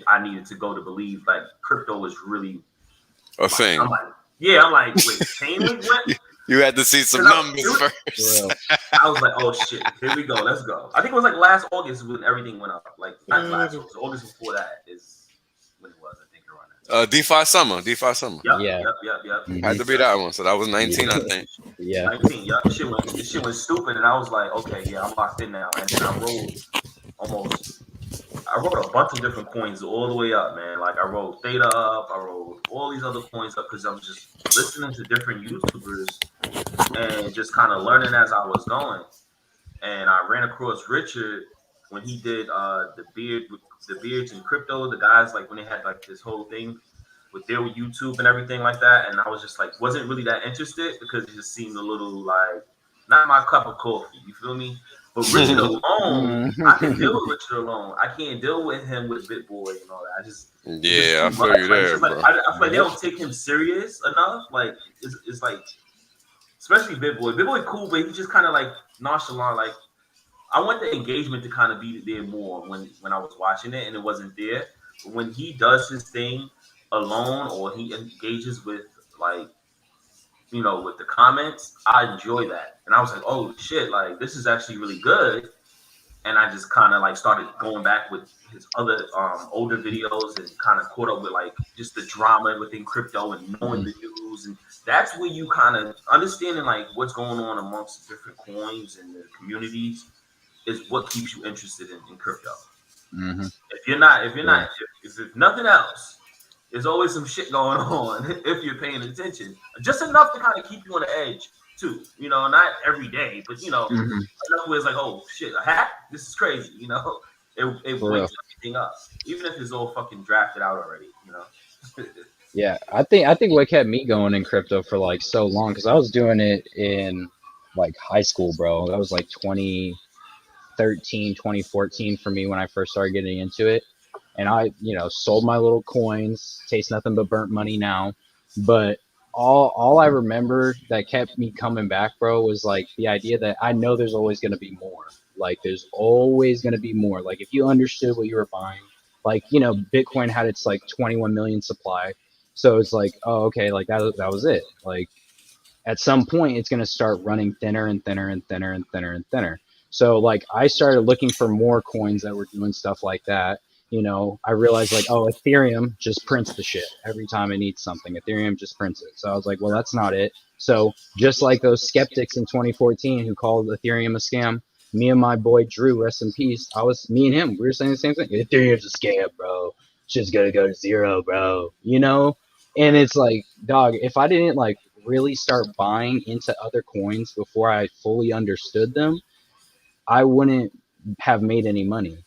I needed to go to believe like crypto was really A like. thing. I'm like, yeah, I'm like, wait, Chainlink went. You had to see some numbers first. I was like, oh shit, here we go, let's go. I think it was like last August when everything went up. Like not last August, August before that is when it was. I think around that. DeFi summer. DeFi summer. Yep, Yeah. yep. Had to be that one. So that was 19, I think. Yeah. 19. Yep. This shit went stupid, and I was like, okay, yeah, I'm locked in now. And then I wrote a bunch of different coins all the way up, man. Like I wrote Theta up, I wrote all these other coins up because I was just listening to different YouTubers and just kind of learning as I was going. And I ran across Richard when he did the beards and crypto. The guys like when they had like this whole thing with their YouTube and everything like that. And I was just like, wasn't really that interested because it just seemed a little like not my cup of coffee. You feel me? But Richard alone, I can deal with Richard alone. I can't deal with him with BitBoy and all that. I feel you there, bro. I feel like they don't take him serious enough. Like it's like, especially BitBoy. BitBoy cool, but he just kind of like nonchalant. Like I want the engagement to kind of be there more when I was watching it, and it wasn't there. But when he does his thing alone, or he engages with like with the comments, I enjoy that. And I was like, oh shit, like this is actually really good. And I just kind of like started going back with his other older videos and kind of caught up with like just the drama within crypto and knowing the news. And that's where you kind of understanding like what's going on amongst different coins and the communities is what keeps you interested in crypto. Mm-hmm. If nothing else, there's always some shit going on if you're paying attention. Just enough to kind of keep you on the edge too. Not every day, but enough where it's like, oh shit, a hack? This is crazy. It wakes everything up, even if it's all fucking drafted out already. Yeah, I think what kept me going in crypto for like so long, because I was doing it in like high school, bro. That was like 2013, 2014 for me when I first started getting into it. And I, sold my little coins, taste nothing but burnt money now. But all I remember that kept me coming back, bro, was like the idea that I know there's always going to be more. Like there's always going to be more. Like if you understood what you were buying, like, Bitcoin had its like 21 million supply. So it's like, oh, okay, like that was it. Like at some point it's going to start running thinner and thinner and thinner and thinner and thinner. So like I started looking for more coins that were doing stuff like that. I realized like, oh, Ethereum just prints the shit every time it needs something. Ethereum just prints it. So I was like, well, that's not it. So just like those skeptics in 2014 who called Ethereum a scam, me and my boy Drew, rest in peace, me and him, we were saying the same thing. Ethereum's a scam, bro. Shit's gonna go to zero, bro. And it's like, dog, if I didn't like really start buying into other coins before I fully understood them, I wouldn't have made any money.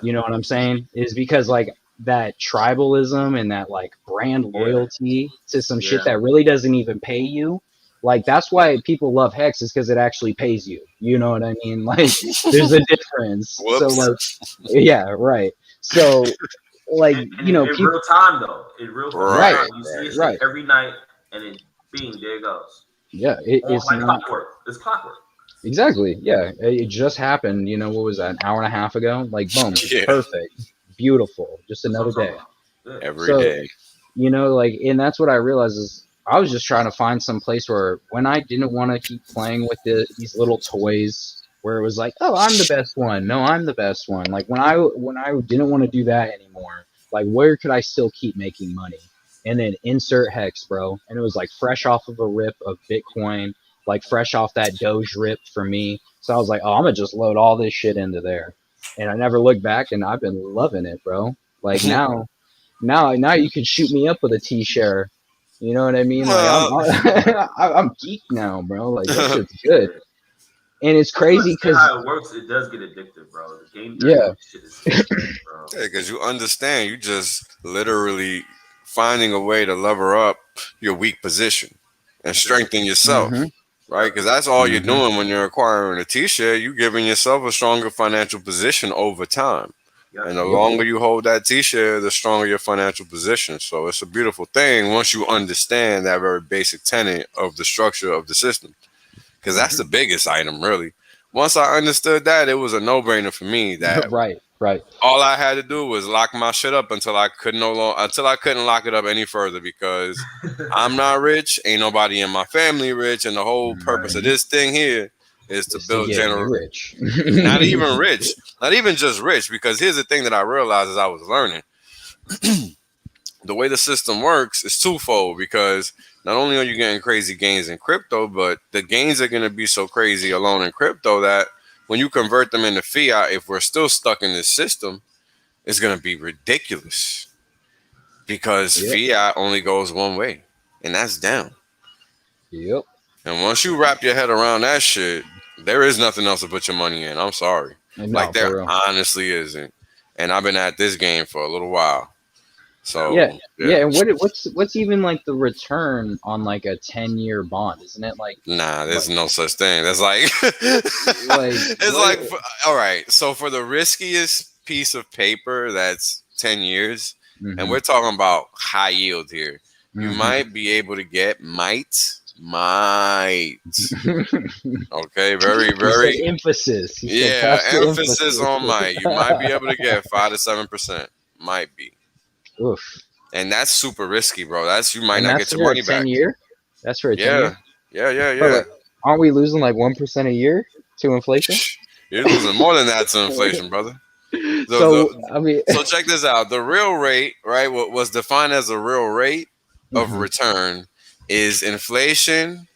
You know what I'm saying? Is because like that tribalism and that like brand loyalty to some shit that really doesn't even pay you. Like that's why people love Hex, is because it actually pays you. You know what I mean? Like there's a difference. Whoops. So like, yeah, right. So like, in real time though, in real time, right, you see it right every night, and it there it goes. Yeah, it's like clockwork. It's clockwork. Exactly. Yeah, it just happened. What was that? An hour and a half ago? Like, boom, perfect, beautiful. Just another day. Every day. Like, and that's what I realized is I was just trying to find some place where when I didn't want to keep playing with these little toys, where it was like, oh, I'm the best one. No, I'm the best one. Like when I didn't want to do that anymore, like where could I still keep making money? And then insert Hex, bro. And it was like fresh off of a rip of Bitcoin, like fresh off that Doge rip for me. So I was like, oh, I'm gonna just load all this shit into there. And I never looked back, and I've been loving it, bro. Like now you can shoot me up with a T-share. You know what I mean? Like I'm geeked now, bro. Like that shit's good. And it's crazy because how it works, it does get addictive, bro. The game shit is addictive, bro. Yeah, because you understand, you just literally finding a way to lever up your weak position and strengthen yourself. right? Because that's all you're doing when you're acquiring a T-share. You're giving yourself a stronger financial position over time. Yep. And the longer you hold that T-share, the stronger your financial position. So it's a beautiful thing once you understand that very basic tenet of the structure of the system. Because that's the biggest item, really. Once I understood that, it was a no-brainer for me that Right. all I had to do was lock my shit up until I couldn't lock it up any further because I'm not rich, ain't nobody in my family rich, and the whole purpose of this thing here is to build rich. not even rich, not even just rich, because here's the thing that I realized as I was learning. The way the system works is twofold because not only are you getting crazy gains in crypto, but the gains are going to be so crazy alone in crypto that when you convert them into fiat, if we're still stuck in this system, it's going to be ridiculous because fiat only goes one way, and that's down. Yep. And once you wrap your head around that shit, there is nothing else to put your money in. I'm sorry. Like there honestly isn't. And I've been at this game for a little while. So yeah. And what's even like the return on like a 10-year bond? Isn't it like? Nah, there's no such thing. That's like, it's like all right. So for the riskiest piece of paper, that's 10 years, and we're talking about high yield here. You might be able to get might. Okay, very emphasis. Emphasis on might. You might be able to get 5 to 7%. Might be. Oof. And that's super risky, bro. You might not get your money back. 10 year? That's for a 10 year? Yeah. Bro, like, aren't we losing like 1% a year to inflation? You're losing more than that to inflation, brother. So check this out. The real rate, right, what was defined as a real rate of return is inflation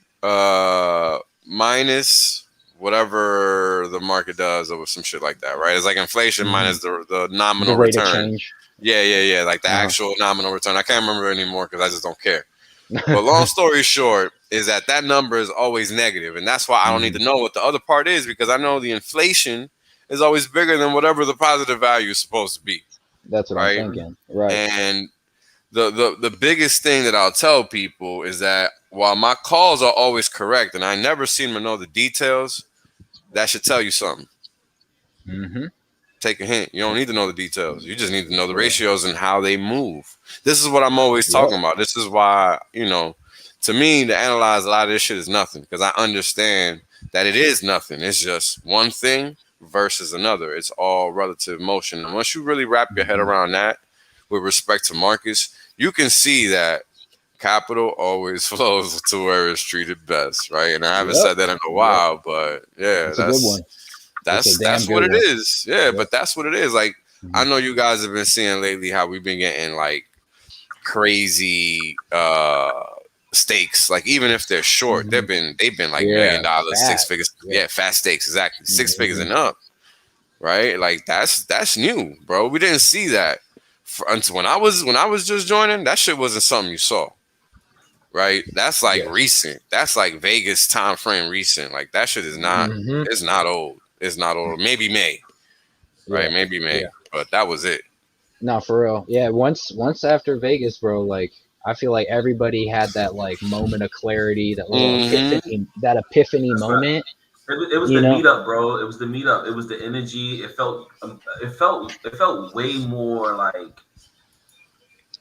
minus whatever the market does or some shit like that, right? It's like inflation minus the nominal rate return. Of change. Yeah. Like the actual nominal return. I can't remember anymore because I just don't care. But long story short is that number is always negative. And that's why I don't need to know what the other part is because I know the inflation is always bigger than whatever the positive value is supposed to be. That's what I'm thinking. Right. And the biggest thing that I'll tell people is that while my calls are always correct and I never seem to know the details, that should tell you something. Take a hint. You don't need to know the details. You just need to know the ratios and how they move. This is what I'm always talking about. This is why, to me, to analyze a lot of this shit is nothing because I understand that it is nothing. It's just one thing versus another. It's all relative motion. And once you really wrap your head around that with respect to markets, you can see that capital always flows to where it's treated best, right? And I haven't said that in a while, but that's a good one. That's what it is. Yeah, but that's what it is. Like I know you guys have been seeing lately how we've been getting like crazy stakes. Like even if they're short, they've been like $1 million, fast. 6 figures. Yeah, fast stakes, exactly. 6 figures and up. Right? Like that's new, bro. We didn't see that until when I was just joining. That shit wasn't something you saw. Right? That's like recent. That's like Vegas time frame recent. Like that shit is not it's not old. It's not old. Maybe May. Right? Maybe May. Yeah. But that was it. No, for real. Yeah, once after Vegas, bro, like I feel like everybody had that like moment of clarity, that little epiphany moment. It was the meetup, bro. It was the meetup. It was the energy. It felt way more like,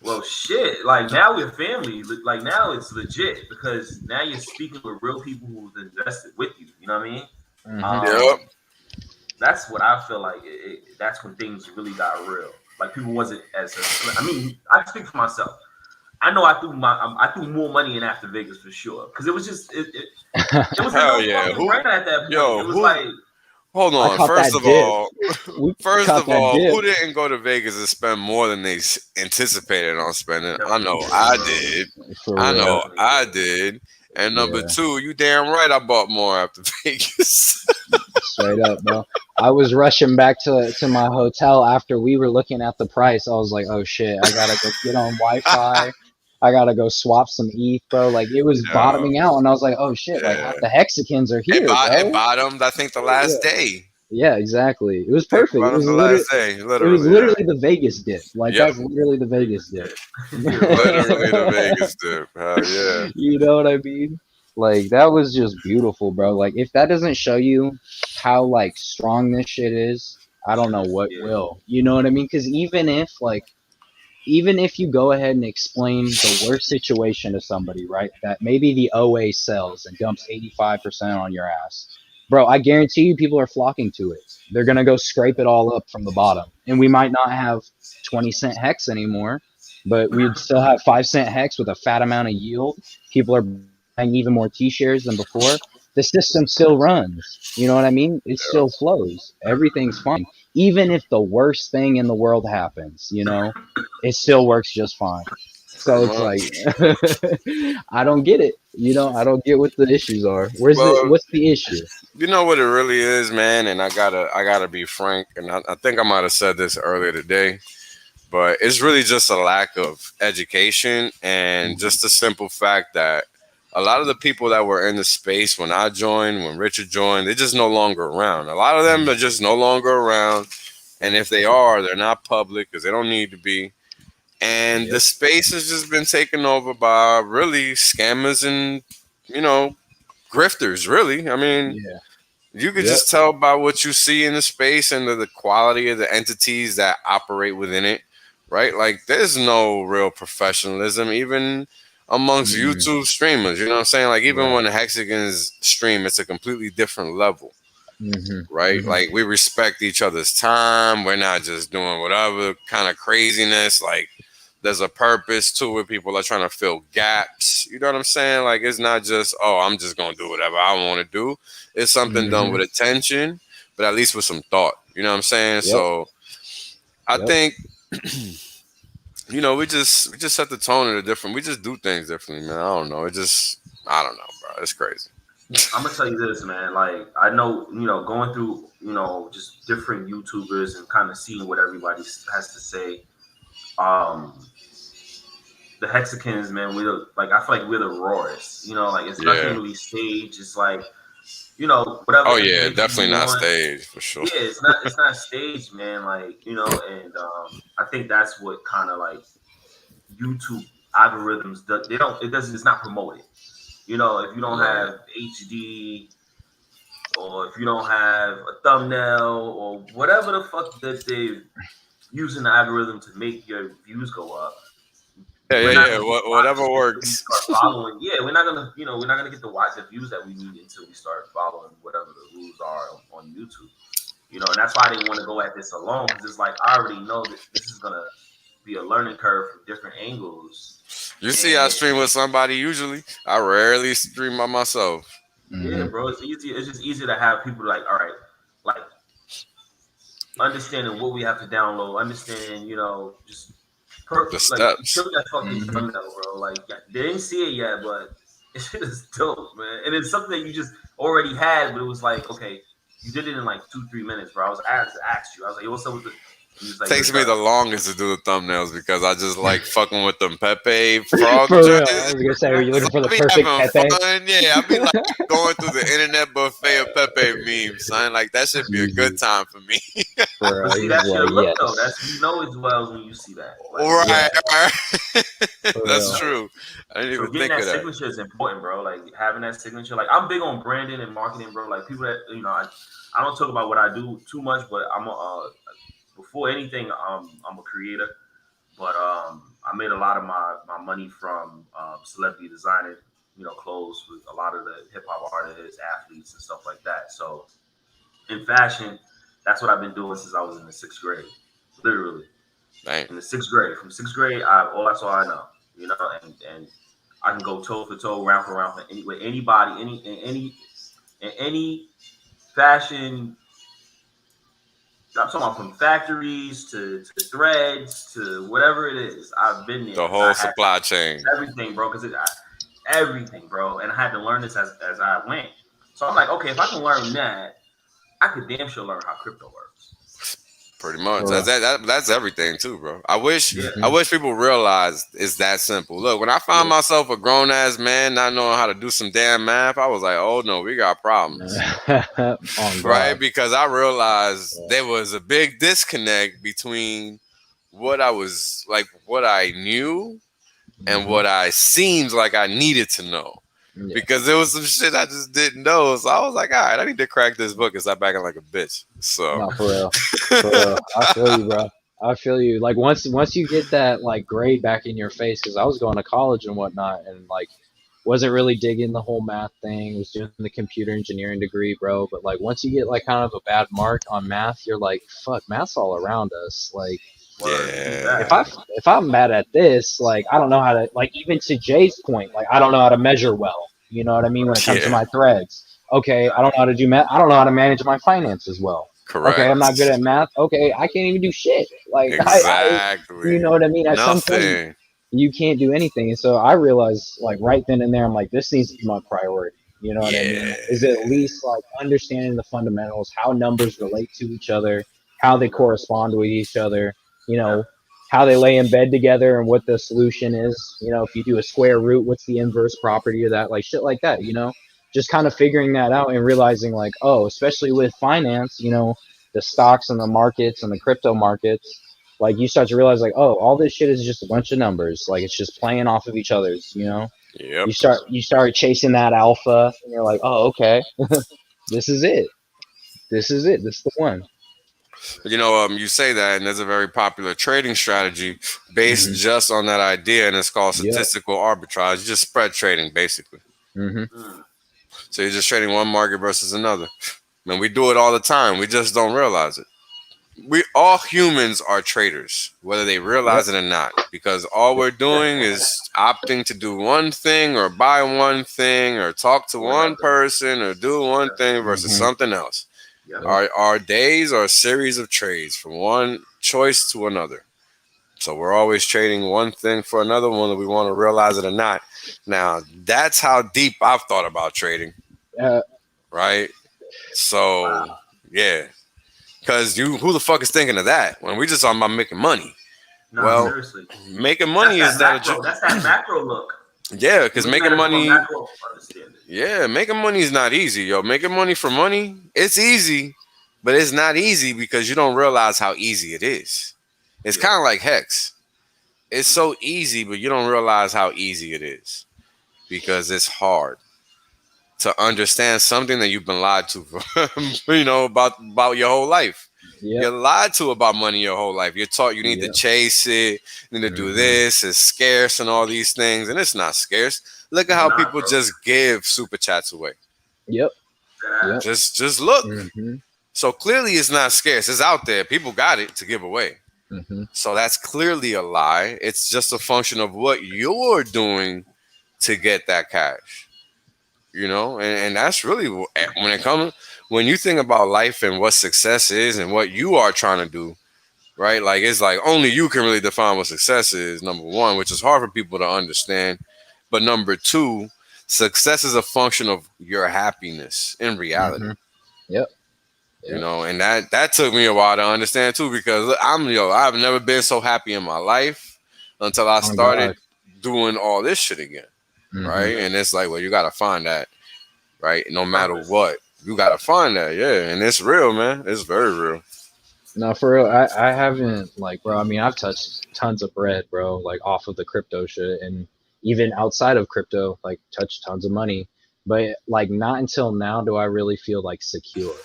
well, shit. Like now we're family. Like now it's legit because now you're speaking with real people who've invested with you. You know what I mean? Yep. That's what I feel like. That's when things really got real. Like people wasn't as. I mean, I speak for myself. I know I threw more money in after Vegas for sure because it was just it was hell yeah. Right at that point. It was like. Hold on. First of all, who didn't go to Vegas and spend more than they anticipated on spending? I know I did. I did. And number two, you damn right I bought more after Vegas. Straight up, bro. I was rushing back to my hotel after we were looking at the price. I was like, oh shit, I gotta go get on Wi-Fi. I gotta go swap some ETH, bro. Like it was bottoming out, and I was like, "Oh shit!" Like the Hexicans are here. It bottomed, I think, the last day. Yeah, exactly. It was perfect. It was the last day. Literally, it was literally the Vegas dip. Like that's literally the Vegas dip. Literally the Vegas dip. Hell yeah. You know what I mean? Like that was just beautiful, bro. Like if that doesn't show you how like strong this shit is, I don't know what Yeah. will. You know what I mean? Because even if you go ahead and explain the worst situation to somebody, right? That maybe the OA sells and dumps 85% on your ass. Bro, I guarantee you people are flocking to it. They're going to go scrape it all up from the bottom. And we might not have 20-cent hex anymore, but we'd still have 5-cent hex with a fat amount of yield. People are buying even more T shares than before. The system still runs. You know what I mean? It still flows. Everything's fine. Even if the worst thing in the world happens, it still works just fine. So Pretty it's like much. I don't get it. I don't get what the issues are. Well, What's the issue? you know what it really is, man, and I gotta be frank, and I think I might have said this earlier today, but it's really just a lack of education and Mhm. just the simple fact that a lot of the people that were in the space when I joined, when Richard joined, they're just no longer around. A lot of them are just no longer around, and if they are, they're not public because they don't need to be. And the Yep. space has just been taken over by really scammers and you know grifters. Really, I mean, Yeah. you could Yep. just tell by what you see in the space and the quality of the entities that operate within it, right? Like, there's no real professionalism, even amongst Mm-mm. YouTube streamers. You know what I'm saying? Like, even Right. when the Hexagons stream, it's a completely different level, Mhm. right? Mhm. Like, we respect each other's time. We're not just doing whatever kind of craziness. Like, there's a purpose to it. People are trying to fill gaps. You know what I'm saying? Like, it's not just, oh, I'm just gonna do whatever I want to do. It's something done Mhm. with attention, but at least with some thought. You know what I'm saying? Yep. So I Yep. think we just set the tone in a different. We just do things differently, man. I don't know. I don't know, bro. It's crazy. I'm gonna tell you this, man. Like I know, going through, just different YouTubers and kind of seeing what everybody has to say. Um, the Hexicans, man, like I feel like we're the rawest. Like it's nothing Yeah. really staged. It's like whatever Oh yeah, information you definitely not want. staged for sure. Yeah, it's not staged, man. Like and I think that's what kind of like YouTube algorithms they don't it doesn't it's not promoted. If you don't Right. have HD or if you don't have a thumbnail or whatever the fuck that they're using the algorithm to make your views go up, Yeah, we're yeah, not yeah. gonna get Whatever watched until we works. start following. Yeah, we're not gonna get the views that we need until we start following whatever the rules are on YouTube. And that's why I didn't want to go at this alone because it's like I already know that this is gonna be a learning curve from different angles. You see, I And stream with somebody usually. I rarely stream by myself. yeah, Mhm. bro, it's easy. It's just easy to have people like, all right, like understanding what we have to download, understanding, just The like steps. kill that fucking Mhm. thumbnail, bro. Like yeah, they didn't see it yet, but it shit is dope, man. And it's something that you just already had, but it was like, okay, you did it in like 2-3 minutes, bro. I asked you, I was like, yo, what's up with the? And he's like, yo, Takes you me got. the longest to do the thumbnails because I just like fucking with them Pepe frog For real. I joints. was gonna say, are you So looking for the I be perfect having Pepe? fun. Yeah, I be like going through the internet buffet of Pepe memes, son. Like that should be a good Jesus. time for me. For But real. see, He's that's your like, look though. yes. That's it wells when you see that. Like Yeah. Right, right. For That's real. true. I didn't so even getting think that of that. signature is important, bro. Like having that signature. Like I'm big on branding and marketing, bro. Like people that I don't talk about what I do too much, but before anything, I'm a creator. But I made a lot of my money from celebrity designing, clothes with a lot of the hip hop artists, athletes, and stuff like that. So in fashion, that's what I've been doing since I was in the sixth grade, literally Dang. in the sixth grade. From sixth grade, that's all I know, and I can go toe for toe, round for round with anybody, any fashion. I'm talking about from factories to threads to whatever it is. I've been there The because whole I had supply chain. everything, bro. Everything, bro, and I had to learn this as I went. So I'm like, okay, if I can learn that, I could damn sure learn how crypto works. Pretty much. For That's real. that's everything too, bro. I wish Yeah, I Mhm. wish people realize it's that simple. Look, when I found yeah, myself a grown ass man not knowing how to do some damn math, I was like, oh no, we got problems. On Right? God. Because I realized Yeah. there was a big disconnect between what I knew and Mhm. what I seemed like I needed to know. Yeah. because there was some shit I just didn't know. So I was like, all right, I need to crack this book and stop acting like a bitch. So No, for real. For real. I feel you, bro. I feel you. Like once you get that like grade back in your face, because I was going to college and whatnot, and like wasn't really digging the whole math thing. Was doing the computer engineering degree, bro. But like once you get like kind of a bad mark on math, you're like, fuck, math's all around us. Like Word, true yeah, if that. I if I'm bad at this, like I don't know how to like even to Jay's point, like I don't know how to measure well. You know what I mean when it Word. comes to yeah, my threads. Okay, I don't know how to do math. I don't know how to manage my finances well. Okay, I'm correct. not good at math. Okay, I can't even do shit. Like you Exactly. know what I mean. At some point, Nothing. you can't do anything. And so I realized, like right then and there, I'm like, this needs to be my priority. You know what I mean? Is at Yeah. least like understanding the fundamentals, how numbers relate to each other, how they correspond with each other. You Yeah. know, how they lay in bed together and what the solution is. You know, if you do a square root, what's the inverse property of that? Like shit like that. You know, just kind of figuring that out and realizing like, oh, especially with finance, you know, the stocks and the markets and the crypto markets, like you start to realize like, oh, all this shit is just a bunch of numbers. Like it's just playing off of each other's, you know? Yep. You start chasing that alpha and you're like, oh, okay, this is it. This is it. This is the one. You say that, and there's a very popular trading strategy based Hmm. just on that idea, and it's called Yep. statistical arbitrage. It's just spread trading, basically. Hmm. Mm. So you're just trading one market versus another. And we do it all the time. We just don't realize it. We all humans are traders, whether they Yep. realize it or not, because all we're doing is opting to do one thing or buy one thing or talk to Or one another. person or do one Yeah. thing versus Hmm. something else. Yep. Yep. Our days are a series of trades from one choice to another. So we're always trading one thing for another one, whether we want to realize it or not. Now, that's how deep I've thought about trading, Uh, right? Wow. So, yeah. Because who the fuck is thinking of that when we just talking about making money? No, Well, seriously. making That's money is that that macro. That's that macro look. yeah, You're because looking at making it from a money, macro understanding. yeah, making money is not easy, yo. Making money for money, it's easy, but it's not easy because you don't realize how easy it is. It's Yeah. kind of like HEX. It's so easy, but you don't realize how easy it is because it's hard to understand something that you've been lied to for, about your whole life. yep. You're lied to about money your whole life. You're taught you need to Yep. chase it, you need to do Hmm. this, it's scarce and all these things, and it's not scarce. Look at It's how not, people bro. just give super chats away. Yep. That Yep. ass. Just look. Hmm. So clearly it's not scarce. It's out there. People got it to give away. Hmm. So that's clearly a lie. It's just a function of what you're doing to get that cash. And that's really when it comes when you think about life and what success is and what you are trying to do, right? Like it's like only you can really define what success is, number one, which is hard for people to understand. But number two, success is a function of your happiness in reality. Hmm. Yep. Yep. And that took me a while to understand too, because look, I've never been so happy in my life until I Oh started God. doing all this shit again, Hmm. right? And it's like, well, you gotta find that, right? No matter Purpose. what, you gotta find that, yeah. And it's real, man. It's very real. No, for real. I haven't like, bro. I mean, I've touched tons of bread, bro. Like off of the crypto shit, and even outside of crypto, like touched tons of money. But like, not until now do I really feel like secure.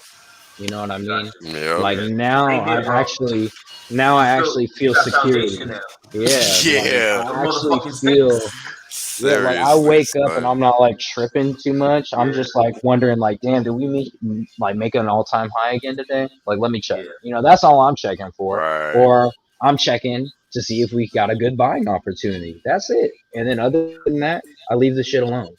You know what I mean? Gotcha. Yep. Like Yeah. now Same here, I bro. actually now I actually You feel got foundation security. now. Yeah, like Yeah. The I actually motherfucking feel. Saints. Yeah, like I Seriously, wake up and son. I'm not like tripping too much. I'm Yeah. just like wondering, like, damn, did we like make an all time high again today? Like, let me check. Yeah. You know, that's all I'm checking for. Right. Or I'm checking to see if we got a good buying opportunity. That's it. And then other than that, I leave the shit alone.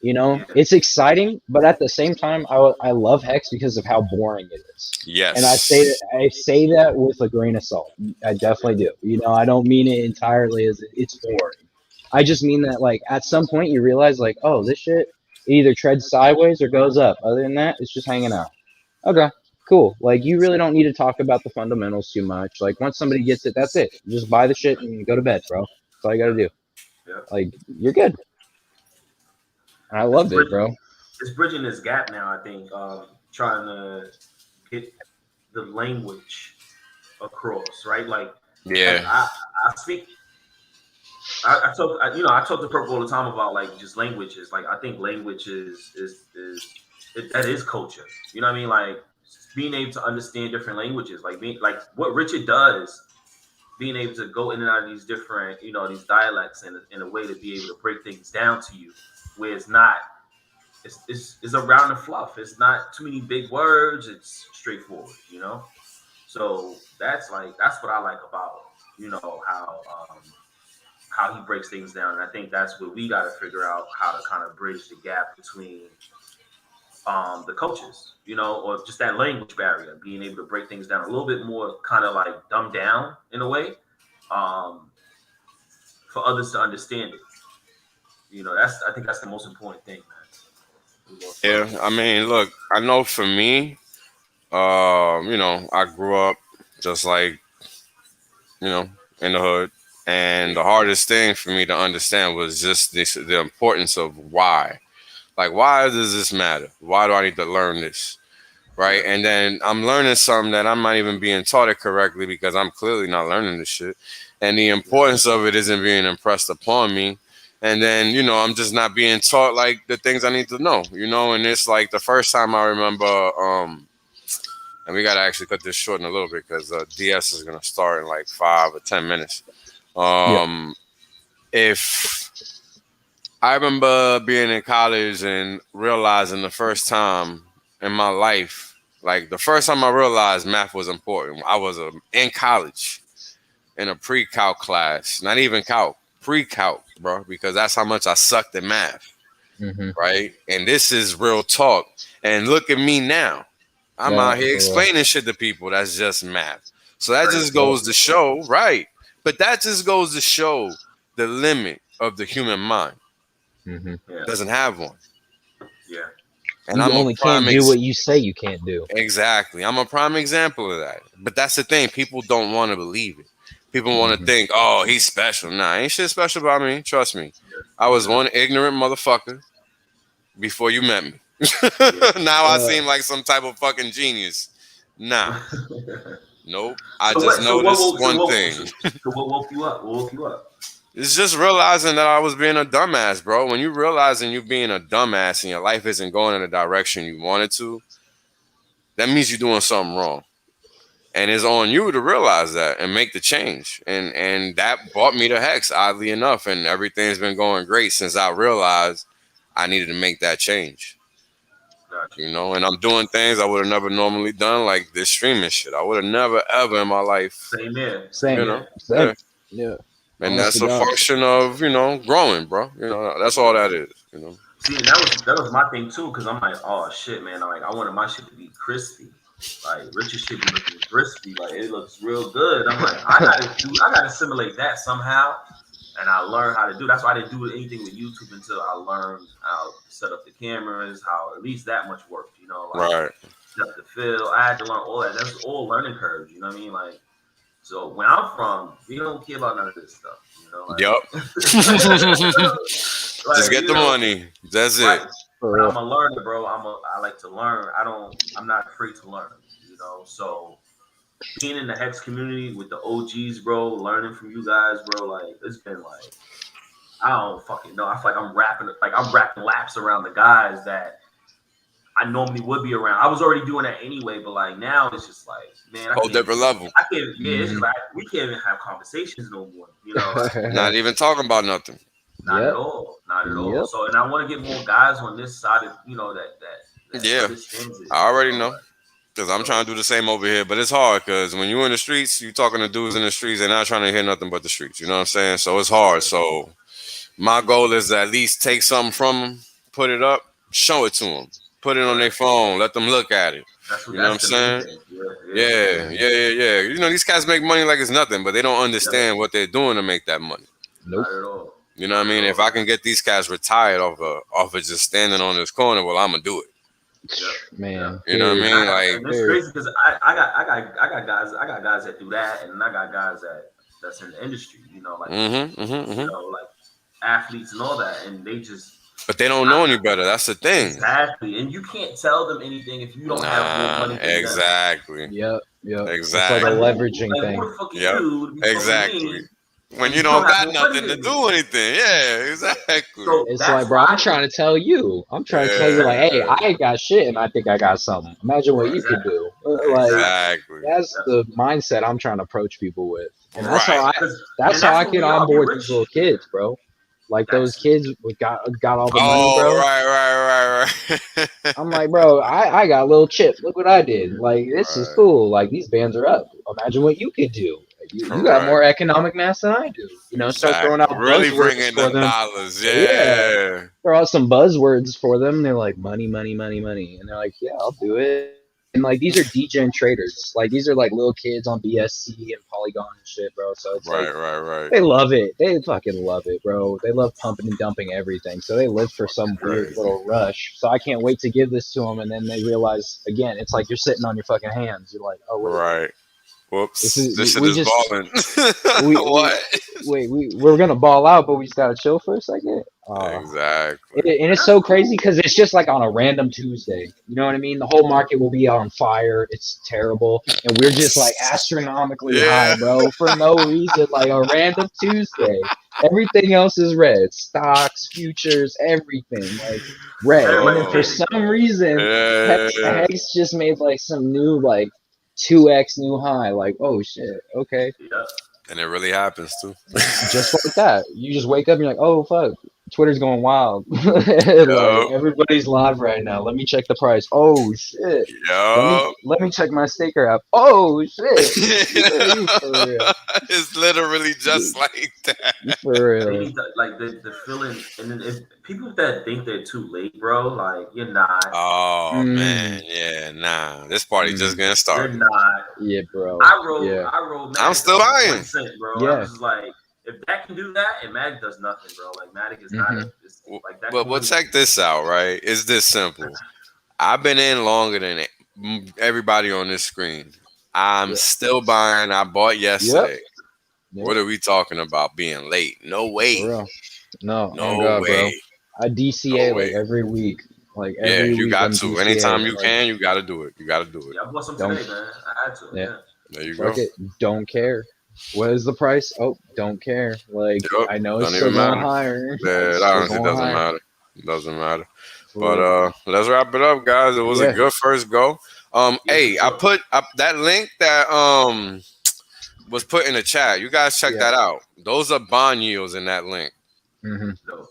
You know, Yeah. it's exciting, but at the same time, I love Hex because of how boring it is. And Yes. I say that with a grain of salt. I definitely do. You know, I don't mean it entirely as it's boring. I just mean that like at some point you realize like, oh, this shit either treads sideways or goes up. Other than that, it's just hanging out. Okay, cool. Like you really don't need to talk about the fundamentals too much. Like once somebody gets it, that's it. You just buy the shit and go to bed, bro. That's all you gotta Yep. do. Yep. Like you're good. And I It's loved it, bridging. bro. It's bridging this gap now. I think trying to get the language across, right? Like, Yeah. I speak I talk to Purple all the time about like just languages. Like I think language that is culture. You know what I mean? Like being able to understand different languages, like being like what Richard does, being able to go in and out of these different, these dialects in a way to be able to break things down to you, where it's not, it's around the fluff. It's not too many big words. It's straightforward. So that's what I like about how he breaks things down. And I think that's what we got to figure out, how to kind of bridge the gap between the cultures, or just that language barrier, being able to break things down a little bit more, kind of like dumbed down in a way, um, for others to understand it. I think that's the most important thing, man. Yeah, I mean, look, I know for me, I grew up just like, you know, in the hood. And the hardest thing for me to understand was just the importance of why. Like, why does this matter? Why do I need to learn this? Right. Yeah, And then I'm learning something that I'm not even being taught it correctly because I'm clearly not learning this shit. And the importance of it isn't being impressed upon me. And then, I'm just not being taught like the things I need to know, and it's like the first time I remember, and we got to actually cut this short in a little bit because DS is going to start in like 5 or 10 minutes. Yep. If I remember being in college and realizing the first time in my life, like the first time I realized math was important, I was in college in a pre-calc class, not even calc, pre-calc, bro, because that's how much I sucked at math, Mm-hmm. right? And this is real talk. And look at me now. I'm Yeah, out here for real. explaining shit to people that's just math. So that crazy. just goes to show, right? But that just goes to show the limit of the human mind. Mm-hmm. Yeah, Doesn't have one. yeah, And You I'm a only prime can't do what you say you can't do. exactly. I'm a prime example of that. But that's the thing. People don't want to believe it. People want to Mm-hmm. think, oh, he's special. Nah, ain't shit special about me. Trust me. I was yeah, one ignorant motherfucker before you met me. yeah. Now I Uh, seem like some type of fucking genius. Nah. Nope. I so just what? So what? noticed woke- So one what? thing. So what woke you up? What woke you up? It's just realizing that I was being a dumbass, bro. When you realizing you being a dumbass and your life isn't going in the direction you wanted to, that means you're doing something wrong. And it's on you to realize that and make the change. And that brought me to Hex, oddly enough. And everything's been going great since I realized I needed to make that change. Gotcha. And I'm doing things I would have never normally done, like this streaming shit. I would have never ever in my life, Same here. Same. Same you know. here. Same. Yeah. Yeah. And Honest to that's a God. function of, growing, bro. That's all that is. See, and that was my thing too, because I'm like, oh shit, man, like I wanted my shit to be crispy. Like Richard should be looking crispy, like it looks real good. I'm like, I gotta simulate that somehow. And I learned how to do. That's why I didn't do anything with YouTube until I learned how to set up the cameras, how at least that much worked, like Right. depth of field. I had to learn all that. That's all learning curves, you know what I mean? Like, so where I'm from, we don't care about none of this stuff, Yup. like, Just get the money. That's it. right. For But real. I'm a learner, bro. I like to learn. I'm not afraid to learn, So being in the Hex community with the OGs, bro, learning from you guys, bro, like it's been like I don't fucking know. I feel like I'm rapping laps around the guys that I normally would be around. I was already doing that anyway, but like now it's just like, man, Whole different level. I can't. Yeah, it's just Mm-hmm. like we can't even have conversations no more. Like, Not even talking about nothing. not at Yep. all, not at all. Yep. So, and I want to get more guys on this side of that Yeah. understands it. I already know. Like, Because I'm trying so to do the same over here. But it's hard because when you're in the streets, you talking to dudes in the streets, they're not trying to hear nothing but the streets. You know what I'm saying? So it's hard. So my goal is to at least take something from them, put it up, show it to them, put it on their phone, let them look at it. You know what I'm that's the main saying? thing. Yeah, Yeah. yeah, yeah, yeah. These cats make money like it's nothing, but they don't Yeah. understand what they're doing to make that money. Nope. Not at all. You know what I mean? If I can get these cats retired off of just standing on this corner, well, I'm gonna do it. Man. You know what I period. mean? Like, And it's crazy because I got guys that do that, and I got guys that's in the industry. Like athletes and all that, and they just but they don't know any better. That's the thing. exactly. And you can't tell them anything if you don't have more money than them. Exactly. Yep. Yep. It's like Exactly. a leveraging Like, thing. who the fuck are Yep. you to be fucking Exactly. me when you You don't don't have got no money nothing to to do anything. Yeah, exactly. So It's that's like, bro, I'm why. trying to tell you. I'm trying to tell you, like, hey, Yeah, I ain't got shit, and I think I got something. Imagine what you could Exactly. do. Like, exactly. that's Yep. the mindset I'm trying to approach people with, and that's how Right. I. That's And how that's I what can we are. We onboard these little rich. kids, bro. Like those That's kids who got all the money, Oh, bro. right. I'm like, bro, I got a little chip. Look what I did. Like, this is Right. cool. Like, these bands are up. Imagine what you could do. You got Correct. more economic mass than I do. Start throwing Exactly. out Really buzzwords bringing for the them. dollars. Yeah, Yeah. throw out some buzzwords for them. They're like, money, money, money, money. And they're like, yeah, I'll do it. And like, these are degen traders. Like, these are like little kids on BSC and Polygon and shit, bro. So it's like, Right. they love it. They fucking love it, bro. They love pumping and dumping everything. So they live for some weird Crazy. little rush. So I can't wait to give this to them. And then they realize, again, it's like you're sitting on your fucking hands. You're like, oh, wait. Right. This Whoops. is, This shit we is just, balling. we What? wait, we're going to ball out, but we just got to chill for a second. Exactly. And it's so crazy because it's just like on a random Tuesday. You know what I mean? The whole market will be on fire. It's terrible. And we're just like astronomically high, Yeah. bro, for no reason. Like a random Tuesday. Everything else is red. Stocks, futures, everything. Like red. And then everybody's for Oh. winning. some reason, Hex, Yeah. Hex just made like some new, like 2x new high. Like, oh shit. Okay. Yep. And it really happens too. Just like that. You just wake up and you're like, oh fuck, Twitter's going wild. Like Yup. everybody's live right now. Let me check the price. Oh shit. Yup. Let me check my staker app. Oh shit. You for real. It's literally You, just like that. you for They real. need to, like the feeling, and then if people that think they're too late, bro, like you're not. Oh Mm, man, yeah, nah. This party just getting You're started. not. yeah, bro. Yeah. I rolled I'm Matic still up to buying. 1 cent, bro. I Yeah. was just like, if that can do that, and Matic does nothing, bro. Like Matic is not hmm it's like that. But Coin, check this out, right? It's this simple. I've been in longer than everybody on this screen. I'm Yeah. still buying. I bought yesterday. Yep. What are we talking about being late? No For way. real. No, oh No god, bro. way. I No DCA like way. every week. Like Yeah, every you week got I'm to. Anytime DCA. you Like can, you got to do it. You got to do it. yeah, I bought some don't today, man. I had to. yeah. Yeah. There you Fuck go. it. Don't care. What is the price? Oh, don't care. Like Yep. I know it's Don't still even going matter. higher. Yeah, It's it still honestly going doesn't higher. matter. It doesn't matter. For But real. let's wrap it up, guys. It was a Yeah. good first go. Yeah, Hey, for I sure. put up that link that was put in the chat. You guys check Yeah. that out. Those are bond yields in that link. hmm Dope.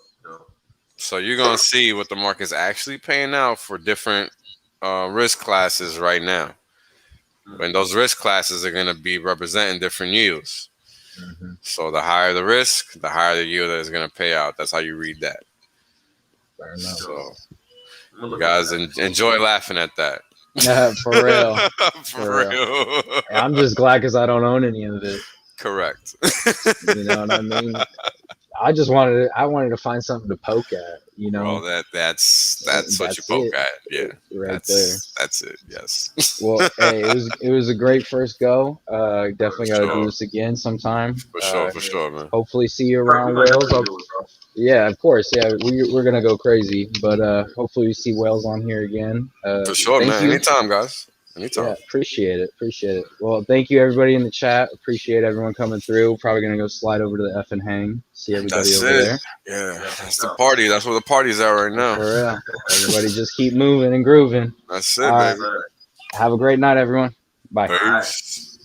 So you're gonna see what the market's actually paying out for different risk classes right now. And those risk classes are gonna be representing different yields. hmm So the higher the risk, the higher the yield that is gonna pay out. That's how you read that. Fair enough. So I'm gonna you look guys into that. enjoy laughing at that. Yeah, for real. For real. I'm just glad because I don't own any of it. Correct. You know what I mean? I wanted to find something to poke at. Well, that's what you That's poke it. at. Yeah, Right there. that's it. Yes. Well, hey, it was a great first go. Definitely got to do Sure. this again sometime. For sure, man. Hopefully, see you We're around gonna Wales. definitely do it, bro. Yeah, of course. Yeah, we're gonna go crazy, but hopefully we see Wales on here again. For sure, Thank man. you. Anytime, guys. Anytime. Yeah, appreciate it. Well, thank you everybody in the chat. Appreciate everyone coming through. Probably gonna go slide over to the F and hang. See everybody That's over it. there. Yeah, that's the party. That's where the party's at right now. For real. Everybody just keep moving and grooving. That's it, All right. baby. Have a great night, everyone. Bye. All right. Peace.